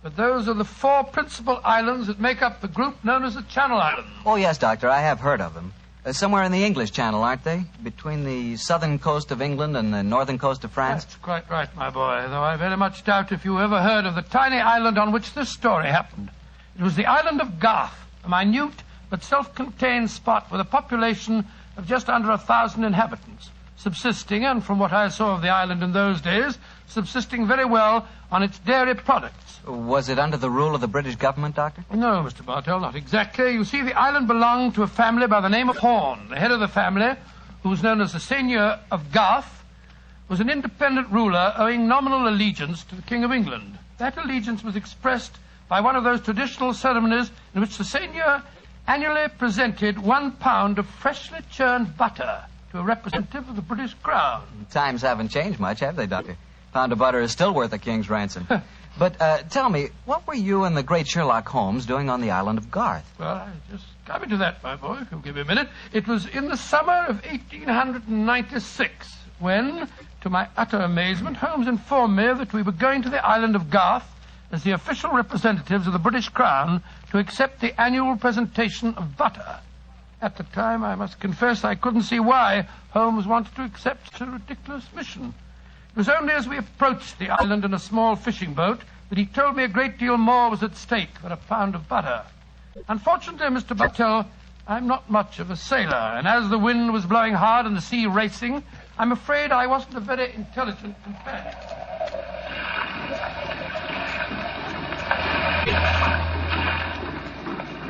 but those are the 4 principal islands that make up the group known as the Channel Islands. Oh, yes, Doctor, I have heard of them. Somewhere in the English Channel, aren't they? Between the southern coast of England and the northern coast of France? That's quite right, my boy, though I very much doubt if you ever heard of the tiny island on which this story happened. It was the island of Garth, a minute but self-contained spot with a population of just under 1,000 inhabitants, subsisting, and from what I saw of the island in those days, subsisting very well on its dairy products. Was it under the rule of the British government, Doctor? No, Mr. Bartell, not exactly. You see, the island belonged to a family by the name of Horn. The head of the family, who was known as the Seigneur of Garth, was an independent ruler owing nominal allegiance to the King of England. That allegiance was expressed by one of those traditional ceremonies in which the Seigneur annually presented 1 pound of freshly churned butter to a representative of the British Crown. Times haven't changed much, have they, Doctor? Pound of butter is still worth a king's ransom. But tell me, what were you and the great Sherlock Holmes doing on the island of Garth? Well, I just coming to that, my boy, if you'll give me a minute. It was in the summer of 1896 when, to my utter amazement, Holmes informed me that we were going to the island of Garth as the official representatives of the British Crown to accept the annual presentation of butter. At the time, I must confess, I couldn't see why Holmes wanted to accept such a ridiculous mission. It was only as we approached the island in a small fishing boat that he told me a great deal more was at stake than a pound of butter. Unfortunately, Mr. Bartell, I'm not much of a sailor, and as the wind was blowing hard and the sea racing, I'm afraid I wasn't a very intelligent companion.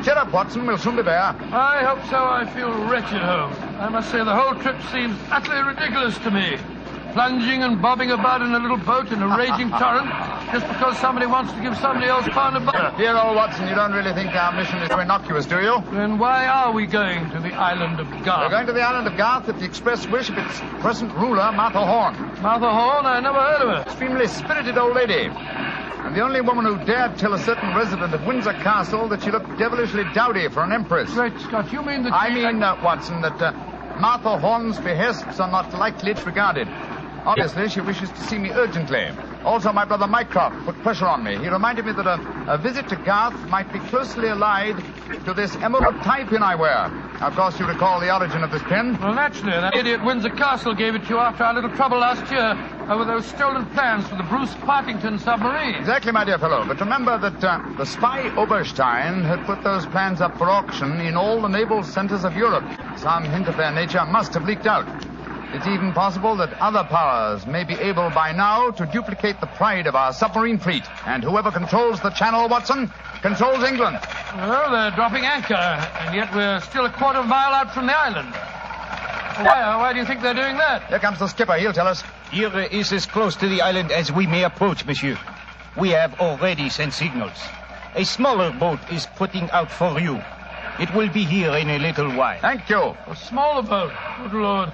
Cheer up, Watson. We'll soon be there. I hope so. I feel wretched, Holmes. I must say the whole trip seems utterly ridiculous to me. Plunging and bobbing about in a little boat in a raging torrent just because somebody wants to give somebody else a pound of butter. Dear old Watson, you don't really think our mission is so innocuous, do you? Then why are we going to the island of Garth? We're going to the island of Garth at the express wish of its present ruler, Martha Horn. Martha Horn? I never heard of her. Extremely spirited old lady. And the only woman who dared tell a certain resident of Windsor Castle that she looked devilishly dowdy for an empress. Great Scott, you mean that I mean, Watson, that Martha Horn's behests are not lightly disregarded. Obviously, she wishes to see me urgently. Also, my brother Mycroft put pressure on me. He reminded me that a visit to Garth might be closely allied to this emerald tie pin I wear. Of course, you recall the origin of this pin. Well, naturally. That idiot Windsor Castle gave it to you after our little trouble last year over those stolen plans for the Bruce Partington submarine. Exactly, my dear fellow. But remember that the spy Oberstein had put those plans up for auction in all the naval centers of Europe. Some hint of their nature must have leaked out. It's even possible that other powers may be able by now to duplicate the pride of our submarine fleet. And whoever controls the channel, Watson, controls England. Well, they're dropping anchor, and yet we're still a quarter of a mile out from the island. Why do you think they're doing that? Here comes the skipper. He'll tell us. Here is as close to the island as we may approach, monsieur. We have already sent signals. A smaller boat is putting out for you. It will be here in a little while. Thank you. A smaller boat? Good Lord.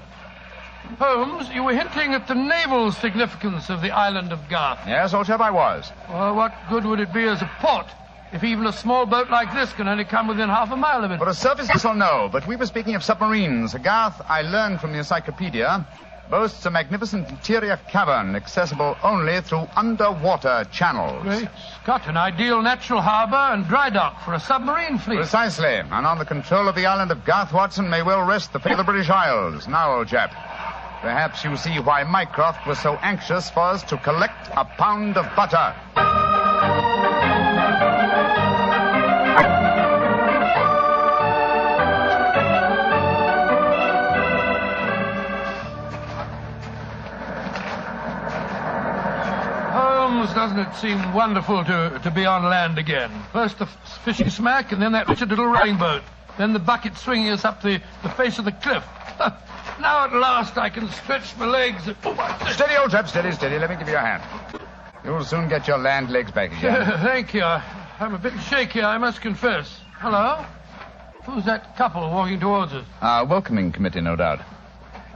Holmes, you were hinting at the naval significance of the island of Garth. Yes, old chap, I was. Well, what good would it be as a port if even a small boat like this can only come within half a mile of it? For a surface vessel, no. But we were speaking of submarines. Garth, I learned from the encyclopedia, boasts a magnificent interior cavern accessible only through underwater channels. Great Scott, an ideal natural harbor and dry dock for a submarine fleet. Precisely. And on the control of the island of Garth, Watson, may well rest the fate of the British Isles. Now, old chap, perhaps you see why Mycroft was so anxious for us to collect a pound of butter. Holmes, doesn't it seem wonderful to be on land again? First the fishing smack, and then that wretched little rowing boat. Then the bucket swinging us up the face of the cliff. Now at last I can stretch my legs. Steady, old chap, steady. Let me give you a hand. You'll soon get your land legs back again. Thank you. I'm a bit shaky, I must confess. Hello? Who's that couple walking towards us? Our welcoming committee, no doubt.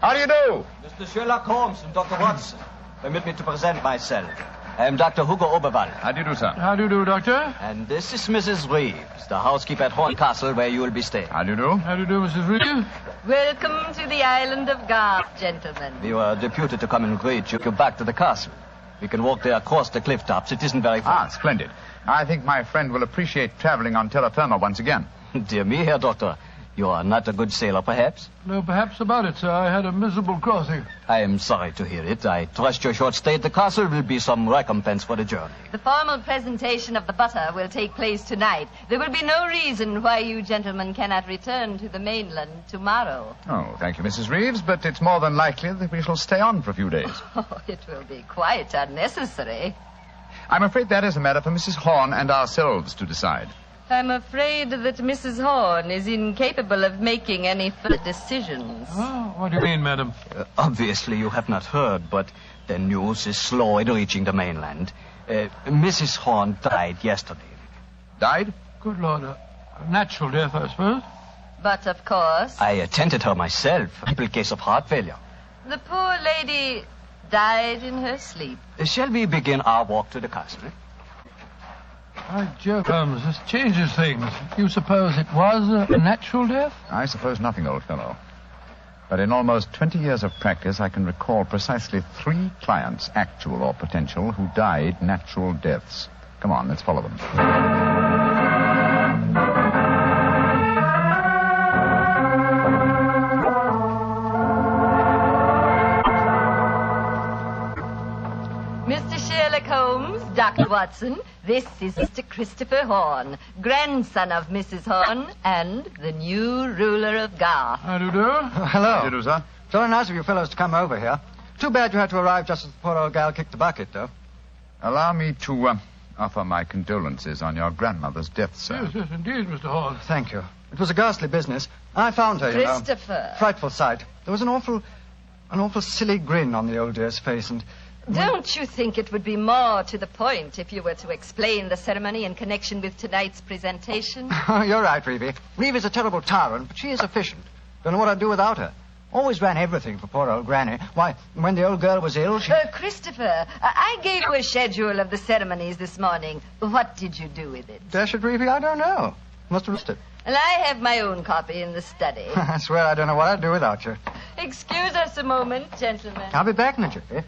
How do you do? Mr. Sherlock Holmes and Dr. Watson. Permit me to present myself. I am Dr. Hugo Oberwald. How do you do, sir? How do you do, Doctor? And this is Mrs. Reeves, the housekeeper at Horn Castle, where you will be staying. How do you do? How do you do, Mrs. Reeves? Welcome to the island of Garth, gentlemen. We were deputed to come and greet you back to the castle. We can walk there across the cliff tops. It isn't very far. Ah, splendid. I think my friend will appreciate traveling on terra firma once again. Dear me, Herr Doctor. You are not a good sailor, perhaps? No, perhaps about it, sir. I had a miserable crossing. I am sorry to hear it. I trust your short stay at the castle will be some recompense for the journey. The formal presentation of the butter will take place tonight. There will be no reason why you gentlemen cannot return to the mainland tomorrow. Oh, thank you, Mrs. Reeves, but it's more than likely that we shall stay on for a few days. Oh, it will be quite unnecessary. I'm afraid that is a matter for Mrs. Horn and ourselves to decide. I'm afraid that Mrs. Horn is incapable of making any further decisions. Oh, what do you mean, madam? Obviously, you have not heard, but the news is slow in reaching the mainland. Mrs. Horn died yesterday. Died? Good Lord. A natural death, I suppose. But, of course, I attended her myself. A simple case of heart failure. the poor lady died in her sleep. Shall we begin our walk to the castle? By Jove, Holmes, this changes things. You suppose it was a natural death? I suppose nothing, old fellow. But in almost 20 years of practice, I can recall precisely 3 clients, actual or potential, who died natural deaths. Come on, let's follow them. Mr. Sherlock Holmes, Dr. Watson, this is Mr. Christopher Horn, grandson of Mrs. Horn and the new ruler of Garth. How do you do? Hello. How do you do, sir? Very nice of you fellows to come over here. Too bad you had to arrive just as the poor old gal kicked the bucket, though. Allow me to offer my condolences on your grandmother's death, sir. Yes, indeed, Mr. Horn. Thank you. It was a ghastly business. I found her, you know. Christopher. Frightful sight. There was an awful silly grin on the old dear's face, and... Don't you think it would be more to the point if you were to explain the ceremony in connection with tonight's presentation? You're right, Reeve. Reeve is a terrible tyrant, but she is efficient. Don't know what I'd do without her. Always ran everything for poor old Granny. Why, when the old girl was ill, she... Christopher, I gave you a schedule of the ceremonies this morning. What did you do with it? Dash it, Reeve, I don't know. Must have missed it. And I have my own copy in the study. I swear I don't know what I'd do without you. Excuse us a moment, gentlemen. I'll be back in a jiffy.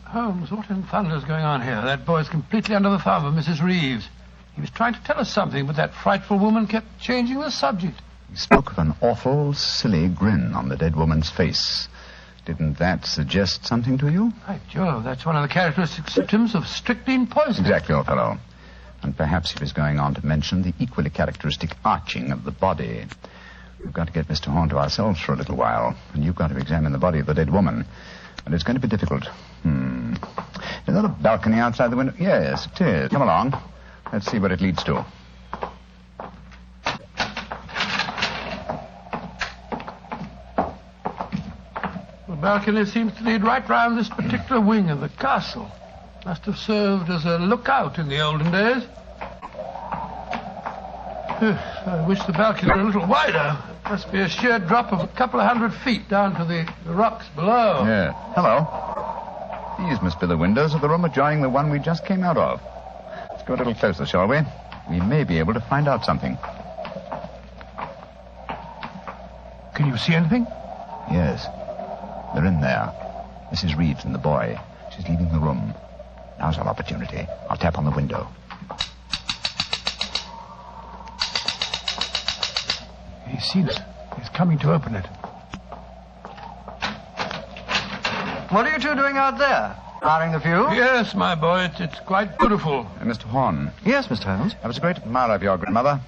Holmes, what in thunder's going on here? That boy's completely under the thumb of Mrs. Reeves. He was trying to tell us something, but that frightful woman kept changing the subject. He spoke of an awful, silly grin on the dead woman's face. Didn't that suggest something to you? By Jove, that's one of the characteristic symptoms of strychnine poisoning. Exactly, old fellow. And perhaps he was going on to mention the equally characteristic arching of the body. We've got to get Mr. Horn to ourselves for a little while, and you've got to examine the body of the dead woman. And it's going to be difficult. Is that a balcony outside the window? Yes, it is. Come along. Let's see what it leads to. The balcony seems to lead right round this particular wing of the castle. Must have served as a lookout in the olden days. I wish the balcony were a little wider. Must be a sheer drop of a couple of 100 feet down to the rocks below. Yeah. Hello. These must be the windows of the room adjoining the one we just came out of. Let's go a little closer, shall we? We may be able to find out something. Can you see anything? Yes. They're in there. Mrs. Reeves and the boy. She's leaving the room. Now's our opportunity. I'll tap on the window. He's seen it. He's coming to open it. What are you two doing out there? Admiring the view? Yes, my boy. It's quite beautiful. Mr. Horn. Yes, Mr. Holmes. I was a great admirer of your grandmother.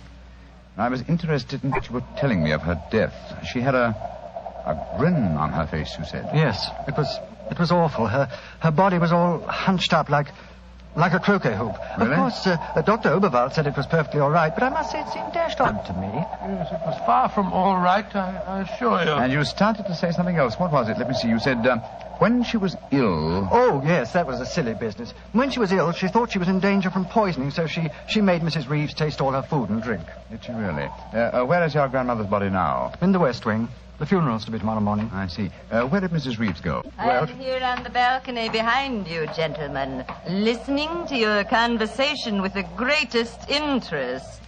I was interested in what you were telling me of her death. She had a grin on her face, you said. Yes, it was awful. Her body was all hunched up like a croquet hoop. Really? Of course, Dr. Oberwald said it was perfectly all right, but I must say it seemed dashed odd to me. Yes, it was far from all right, I assure you. And you started to say something else. What was it? Let me see. You said when she was ill... Oh, yes, that was a silly business. When she was ill, she thought she was in danger from poisoning, so she made Mrs. Reeves taste all her food and drink. Did she really? Where is your grandmother's body now? In the West Wing. The funeral's to be tomorrow morning. I see. Where did Mrs. Reeves go? I'm here on the balcony behind you, gentlemen, listening to your conversation with the greatest interest.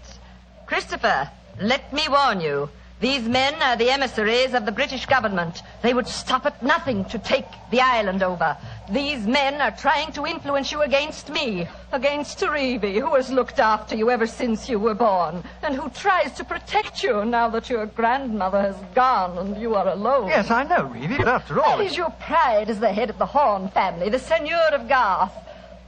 Christopher, let me warn you. These men are the emissaries of the British government. They would stop at nothing to take the island over. These men are trying to influence you against me, against Terevi, who has looked after you ever since you were born, and who tries to protect you now that your grandmother has gone and you are alone. Yes, I know, Reevy, but after all... That is your pride as the head of the Horn family, the Seigneur of Garth.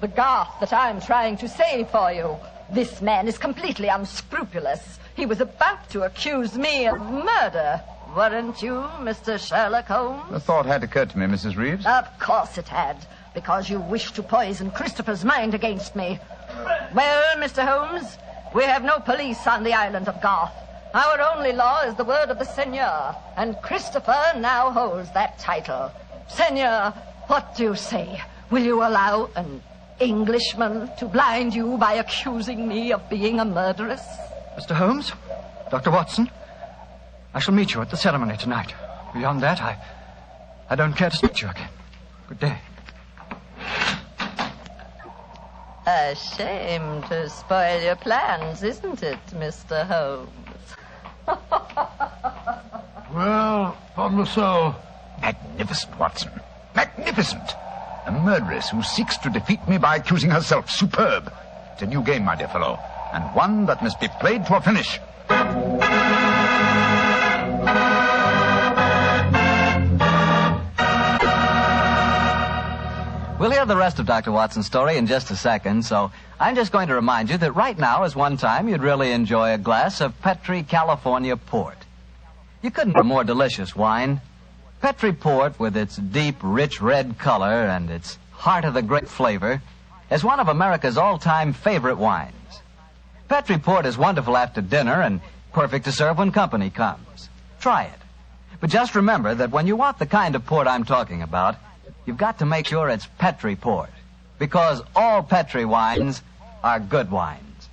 The Garth that I'm trying to save for you. This man is completely unscrupulous. He was about to accuse me of murder. Weren't you, Mr. Sherlock Holmes? The thought had occurred to me, Mrs. Reeves. Of course it had, because you wished to poison Christopher's mind against me. Well, Mr. Holmes, we have no police on the island of Garth. Our only law is the word of the Seigneur, and Christopher now holds that title. Seigneur, what do you say? Will you allow an Englishman to blind you by accusing me of being a murderess? Mr. Holmes, Dr. Watson, I shall meet you at the ceremony tonight. Beyond that, I don't care to speak to you again. Good day. A shame to spoil your plans, isn't it, Mr. Holmes? Well, upon my soul. Magnificent, Watson. Magnificent. A murderess who seeks to defeat me by accusing herself. Superb. It's a new game, my dear fellow, and one that must be played to a finish. We'll hear the rest of Dr. Watson's story in just a second, so I'm just going to remind you that right now is one time you'd really enjoy a glass of Petri California Port. You couldn't have a more delicious wine. Petri Port, with its deep, rich red color and its heart-of-the-grape flavor, is one of America's all-time favorite wines. Petri Port is wonderful after dinner and perfect to serve when company comes. Try it. But just remember that when you want the kind of port I'm talking about, you've got to make sure it's Petri Port, because all Petri wines are good wines.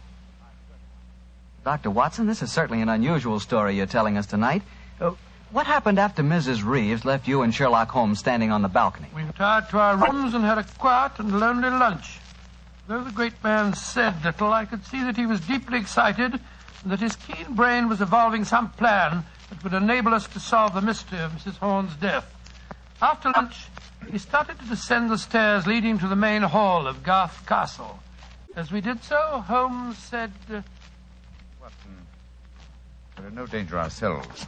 Dr. Watson, this is certainly an unusual story you're telling us tonight. What happened after Mrs. Reeves left you and Sherlock Holmes standing on the balcony? We retired to our rooms and had a quiet and lonely lunch. Though the great man said little, I could see that he was deeply excited and that his keen brain was evolving some plan that would enable us to solve the mystery of Mrs. Horn's death. After lunch, he started to descend the stairs leading to the main hall of Garth Castle. As we did so, Holmes said... Watson, we're in no danger ourselves.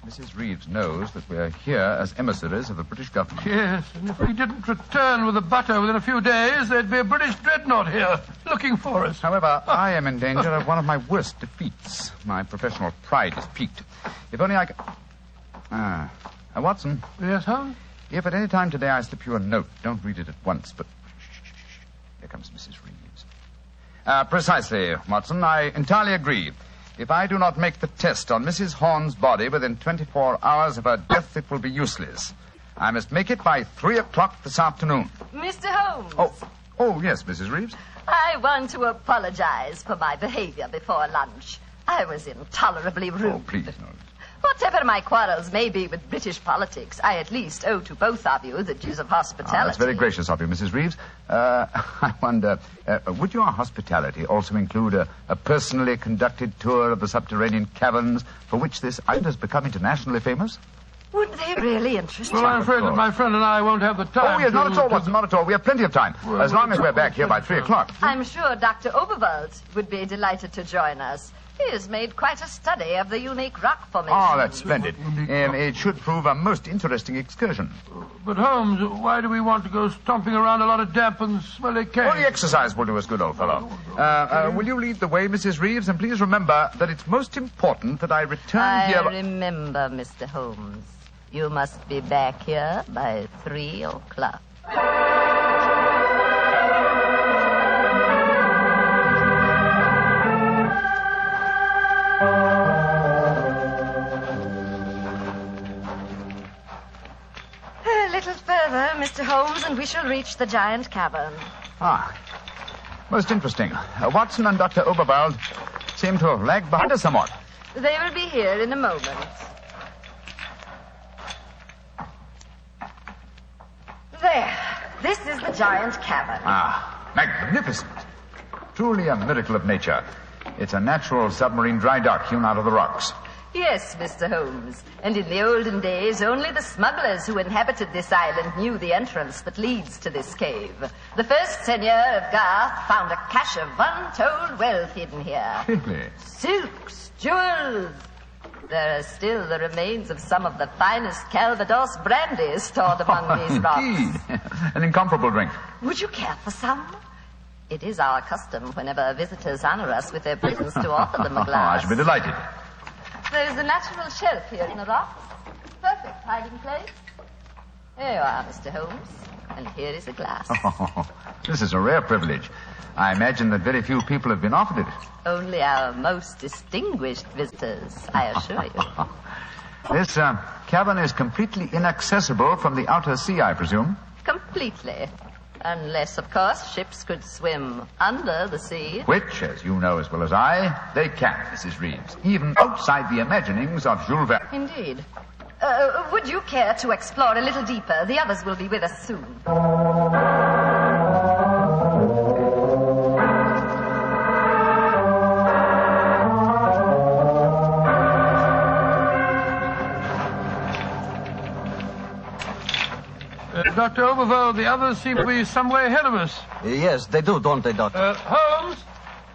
Mrs. Reeves knows that we're here as emissaries of the British government. Yes, and if we didn't return with the butter within a few days, there'd be a British dreadnought here looking for us. However, I am in danger of one of my worst defeats. My professional pride is piqued. If only I could... Watson. Yes, Holmes? If at any time today I slip you a note, don't read it at once, but... Shh. Here comes Mrs. Reeves. Precisely, Watson. I entirely agree. If I do not make the test on Mrs. Horn's body within 24 hours of her death, it will be useless. I must make it by 3 o'clock this afternoon. Mr. Holmes. Oh, yes, Mrs. Reeves. I want to apologize for my behavior before lunch. I was intolerably rude. Oh, please, no. Whatever my quarrels may be with British politics, I at least owe to both of you the dues of hospitality. That's very gracious of you, Mrs. Reeves. I wonder, would your hospitality also include a personally conducted tour of the subterranean caverns for which this island has become internationally famous? Would they really interest you? Well, I'm afraid that my friend and I won't have the time. Oh, yes, not at all, Watson, not at all. We have plenty of time, as long as we're back here by 3 o'clock. I'm sure Dr. Oberwald would be delighted to join us. He has made quite a study of the unique rock formation. Oh, that's splendid. It should prove a most interesting excursion. But, Holmes, why do we want to go stomping around a lot of damp and smelly caves? Well, the exercise will do us good, old fellow. Will you lead the way, Mrs. Reeves? And please remember that it's most important that I return here... I remember, Mr. Holmes. You must be back here by 3 o'clock. A little further, Mr. and we shall reach the giant cavern. Ah, most interesting. Watson and Dr. Oberwald seem to have lagged behind us somewhat. They will be here in a moment. There. This is the giant cavern. Ah, magnificent. Truly a miracle of nature. It's a natural submarine dry dock hewn out of the rocks. Yes, Mr. Holmes. And in the olden days, only the smugglers who inhabited this island knew the entrance that leads to this cave. The first seigneur of Garth found a cache of untold wealth hidden here. Really? Silks, jewels. There are still the remains of some of the finest Calvados brandy stored among these rocks. Indeed. An incomparable drink. Would you care for some? It is our custom whenever visitors honor us with their presence to offer them a glass. I should be delighted. There is a natural shelf here in the rocks. Perfect hiding place. Here you are, Mr. Holmes. And here is a glass. Oh, this is a rare privilege. I imagine that very few people have been offered it. Only our most distinguished visitors, I assure you. This cavern is completely inaccessible from the outer sea, I presume. Completely. Unless, of course, ships could swim under the sea. Which, as you know as well as I, they can, Mrs. Reeves. Even outside the imaginings of Jules Verne. Indeed. Would you care to explore a little deeper? The others will be with us soon. Dr. Oberwald, the others seem to be some way ahead of us. Yes, they do, don't they, Doctor? Holmes?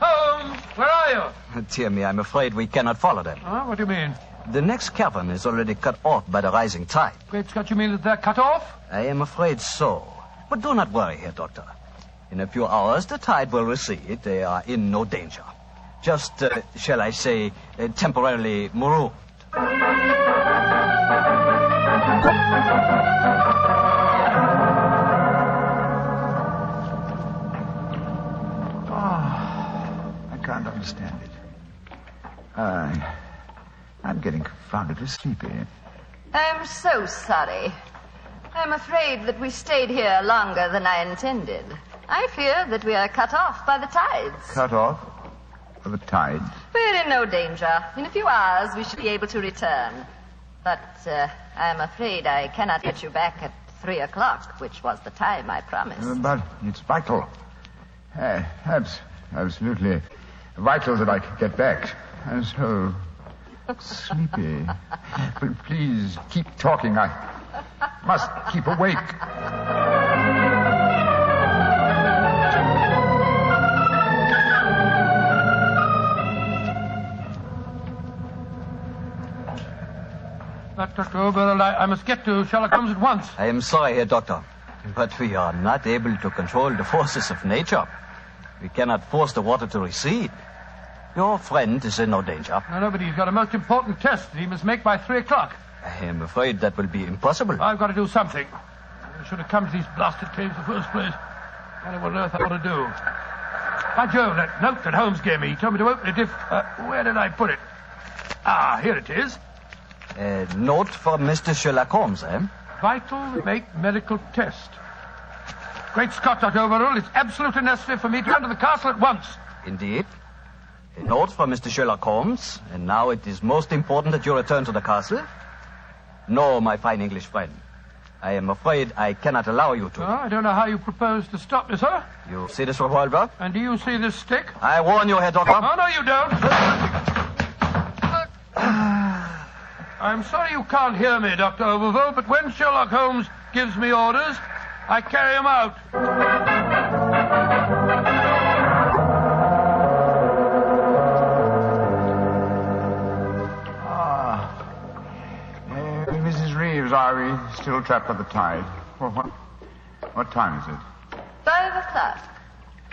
Holmes, where are you? Dear me, I'm afraid we cannot follow them. Huh? What do you mean? The next cavern is already cut off by the rising tide. Great Scott, you mean that they're cut off? I am afraid so. But do not worry here, Doctor. In a few hours, the tide will recede. They are in no danger. Just, shall I say, temporarily marooned. I can't understand it. I'm getting confoundedly sleepy. I'm so sorry. I'm afraid that we stayed here longer than I intended. I fear that we are cut off by the tides. Cut off? By the tides? We're in no danger. In a few hours, we should be able to return. But I'm afraid I cannot get you back at 3 o'clock, which was the time I promised. But it's vital. Absolutely vital that I get back. I'm so sleepy. But please keep talking. I must keep awake. Dr. Oberwald, I must get to Sherlock Holmes at once. I am sorry, Herr Doctor, but we are not able to control the forces of nature. We cannot force the water to recede. Your friend is in no danger. No, but he's got a most important test that he must make by 3 o'clock. I am afraid that will be impossible. I've got to do something. I should have come to these blasted caves in the first place. I don't know what on earth I ought to do. By Jove, that note that Holmes gave me, he told me to open it if... where did I put it? Ah, here it is. A note from Mr. Sherlock Holmes, eh? Vital to make medical test. Great Scott, Dr. Oberwald, it's absolutely necessary for me to come to the castle at once. Indeed. A note from Mr. Sherlock Holmes, and now it is most important that you return to the castle. No, my fine English friend. I am afraid I cannot allow you to. Oh, I don't know how you propose to stop me, sir. You see this revolver? And do you see this stick? I warn you, Herr Doctor. Oh, no, you don't. I'm sorry you can't hear me, Dr. Oberwald, but when Sherlock Holmes gives me orders, I carry them out. Mrs. Reeves, are we still trapped by the tide? What time is it? 5 o'clock.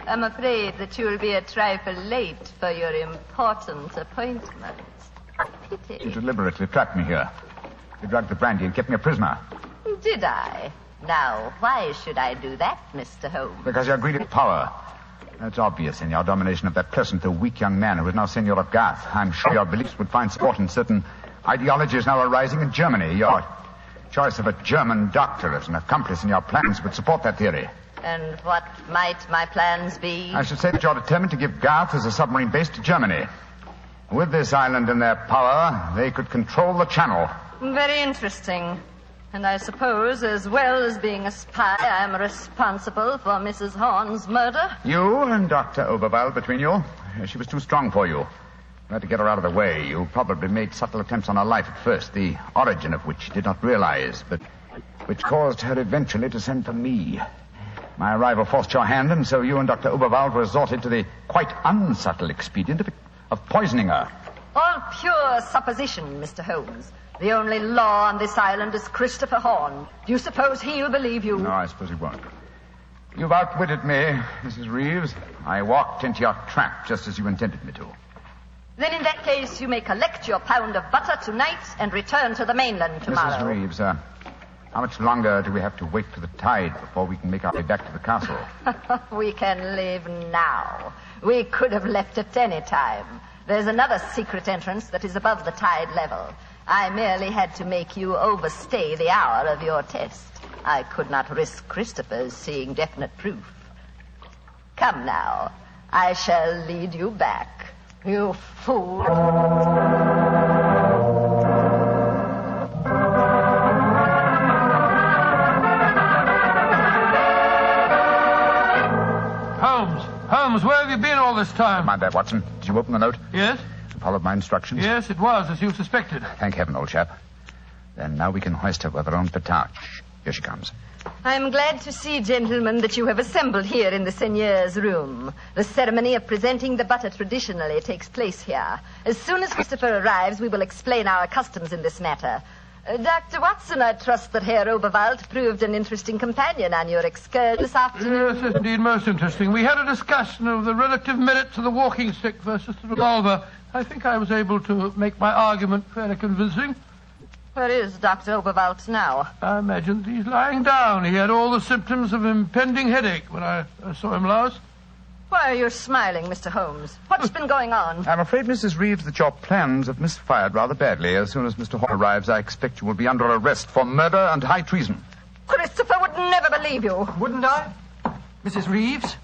I'm afraid that you will be a trifle late for your important appointment. Pity. You deliberately trapped me here. You drugged the brandy and kept me a prisoner. Did I? Now, why should I do that, Mr. Holmes? Because you're greedy of power. That's obvious in your domination of that pleasant though weak young man who is now Seigneur of Garth. I'm sure your beliefs would find support in certain ideologies now arising in Germany. choice of a German doctor as an accomplice in your plans would support that theory. And what might my plans be? I should say that you're determined to give Garth as a submarine base to Germany. With this island in their power, they could control the channel. Very interesting. And I suppose, as well as being a spy, I am responsible for Mrs. Horn's murder? You and Dr. Oberwald between you. She was too strong for you. You had to get her out of the way. You probably made subtle attempts on her life at first, the origin of which you did not realize, but which caused her eventually to send for me. My arrival forced your hand, and so you and Dr. Oberwald resorted to the quite unsubtle expedient of poisoning her. All pure supposition, Mr. Holmes. The only law on this island is Christopher Horn. Do you suppose he'll believe you? No, I suppose he won't. You've outwitted me, Mrs. Reeves. I walked into your trap just as you intended me to. Then in that case, you may collect your pound of butter tonight and return to the mainland tomorrow. Mrs. Reeves, how much longer do we have to wait for the tide before we can make our way back to the castle? We can leave now. We could have left at any time. There's another secret entrance that is above the tide level. I merely had to make you overstay the hour of your test. I could not risk Christopher's seeing definite proof. Come now. I shall lead you back. You fool. Holmes, where have you been all this time? Mind that, Watson. Did you open the note? Yes. Followed my instructions? Yes, it was, as you suspected. Thank heaven, old chap. Then now we can hoist her with our own petard. Here she comes. I'm glad to see, gentlemen, that you have assembled here in the seigneur's room. The ceremony of presenting the butter traditionally takes place here. As soon as Christopher arrives, we will explain our customs in this matter. Dr. Watson, I trust that Herr Oberwald proved an interesting companion on your excursion this afternoon. Yes, indeed, most interesting. We had a discussion of the relative merits of the walking stick versus the revolver. I think I was able to make my argument fairly convincing. Where is Dr. Oberwald now? I imagine he's lying down. He had all the symptoms of impending headache when I saw him last. Why are you smiling, Mr. Holmes? What's been going on? I'm afraid, Mrs. Reeves, that your plans have misfired rather badly. As soon as Mr. Horn arrives, I expect you will be under arrest for murder and high treason. Christopher would never believe you. Wouldn't I? Mrs. Reeves,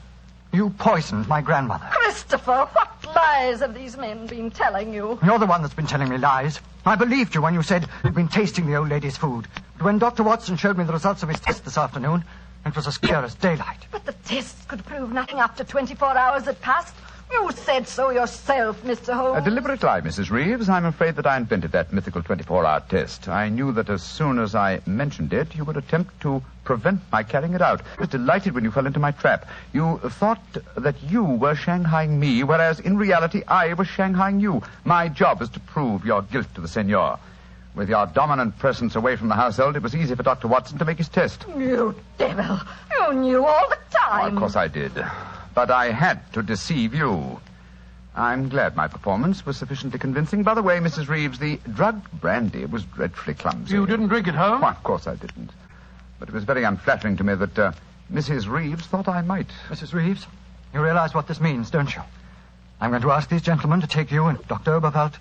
you poisoned my grandmother. Christopher, what lies have these men been telling you? You're the one that's been telling me lies. I believed you when you said you'd been tasting the old lady's food. But when Dr. Watson showed me the results of his test this afternoon, it was as clear as daylight. But the tests could prove nothing after 24 hours had passed. You said so yourself, Mr. Holmes. A deliberate lie, Mrs. Reeves. I'm afraid that I invented that mythical 24-hour test. I knew that as soon as I mentioned it, you would attempt to prevent my carrying it out. I was delighted when you fell into my trap. You thought that you were shanghaiing me, whereas in reality I was shanghaiing you. My job is to prove your guilt to the senor. With your dominant presence away from the household, it was easy for Dr. Watson to make his test. You devil. You knew all the time. Oh, of course I did. But I had to deceive you. I'm glad my performance was sufficiently convincing. By the way, Mrs. Reeves, the drugged brandy was dreadfully clumsy. You didn't drink it home? Why, of course I didn't. But it was very unflattering to me that Mrs. Reeves thought I might. Mrs. Reeves, you realize what this means, don't you? I'm going to ask these gentlemen to take you and Dr. Oberwald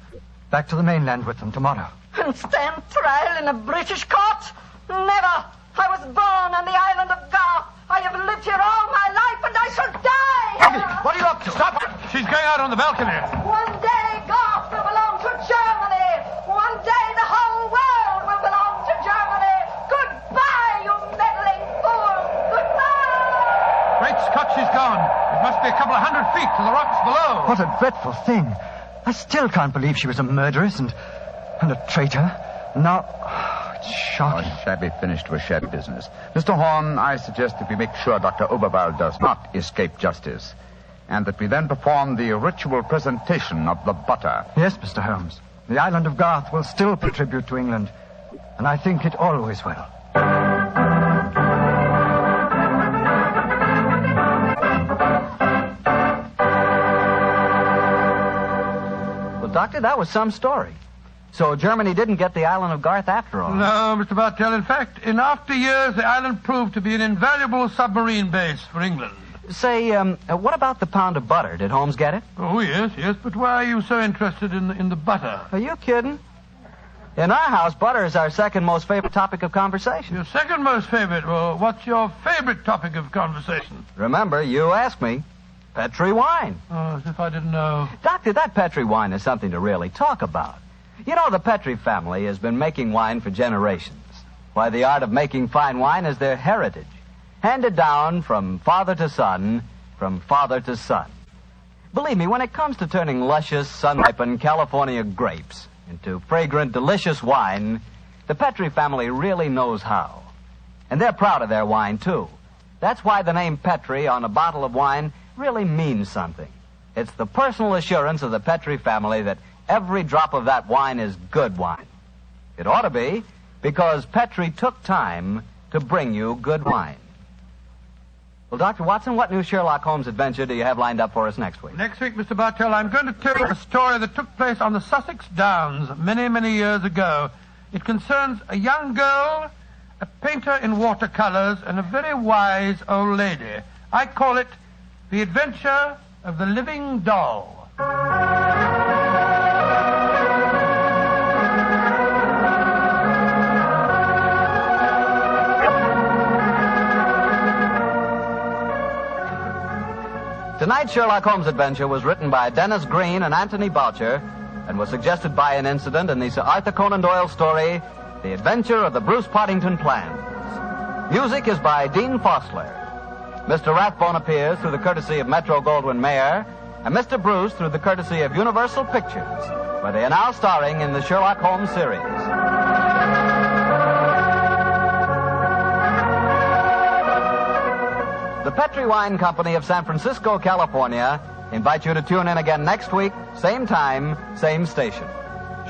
back to the mainland with them tomorrow. And stand trial in a British court? Never. I was born on the island of Garth. I have lived here all my life, and I shall die. Abby, what are you up to? Stop her. She's going out on the balcony. One day, Garth will belong to Germany. One day, the whole world will belong to Germany. Goodbye, you meddling fool. Goodbye. Great Scott, she's gone. It must be a couple of 100 feet to the rocks below. What a dreadful thing. I still can't believe she was a murderess and a traitor. Now, it's shocking. A shabby finish to a shabby business. Mr. Horn, I suggest that we make sure Dr. Oberwald does not escape justice, and that we then perform the ritual presentation of the butter. Yes, Mr. Holmes. The island of Garth will still contribute to England, and I think it always will. Well, Doctor, that was some story. So Germany didn't get the island of Garth after all. No, Mr. Bartell. In fact, in after years, the island proved to be an invaluable submarine base for England. Say, what about the pound of butter? Did Holmes get it? Oh, yes. But why are you so interested in the butter? Are you kidding? In our house, butter is our second most favorite topic of conversation. Your second most favorite? Well, what's your favorite topic of conversation? Remember, you asked me. Petri wine. Oh, as if I didn't know. Doctor, that Petri wine is something to really talk about. You know, the Petri family has been making wine for generations. Why, the art of making fine wine is their heritage, handed down from father to son, from father to son. Believe me, when it comes to turning luscious, sun-ripened California grapes into fragrant, delicious wine, the Petri family really knows how. And they're proud of their wine, too. That's why the name Petri on a bottle of wine really means something. It's the personal assurance of the Petri family that every drop of that wine is good wine. It ought to be, because Petri took time to bring you good wine. Well, Dr. Watson, what new Sherlock Holmes adventure do you have lined up for us next week? Next week, Mr. Bartell, I'm going to tell you a story that took place on the Sussex Downs many, many years ago. It concerns a young girl, a painter in watercolors, and a very wise old lady. I call it The Adventure of the Living Doll. Tonight's Sherlock Holmes adventure was written by Dennis Green and Anthony Boucher and was suggested by an incident in the Sir Arthur Conan Doyle story, The Adventure of the Bruce Partington Plans. Music is by Dean Fosler. Mr. Rathbone appears through the courtesy of Metro-Goldwyn-Mayer, and Mr. Bruce through the courtesy of Universal Pictures, where they are now starring in the Sherlock Holmes series. The Petri Wine Company of San Francisco, California, invite you to tune in again next week, same time, same station.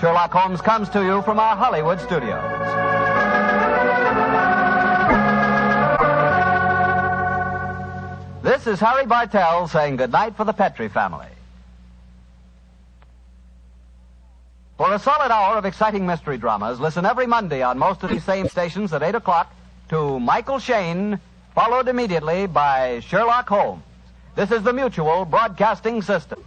Sherlock Holmes comes to you from our Hollywood studios. This is Harry Bartell saying goodnight for the Petri family. For a solid hour of exciting mystery dramas, listen every Monday on most of these same stations at 8 o'clock to Michael Shayne, followed immediately by Sherlock Holmes. This is the Mutual Broadcasting System.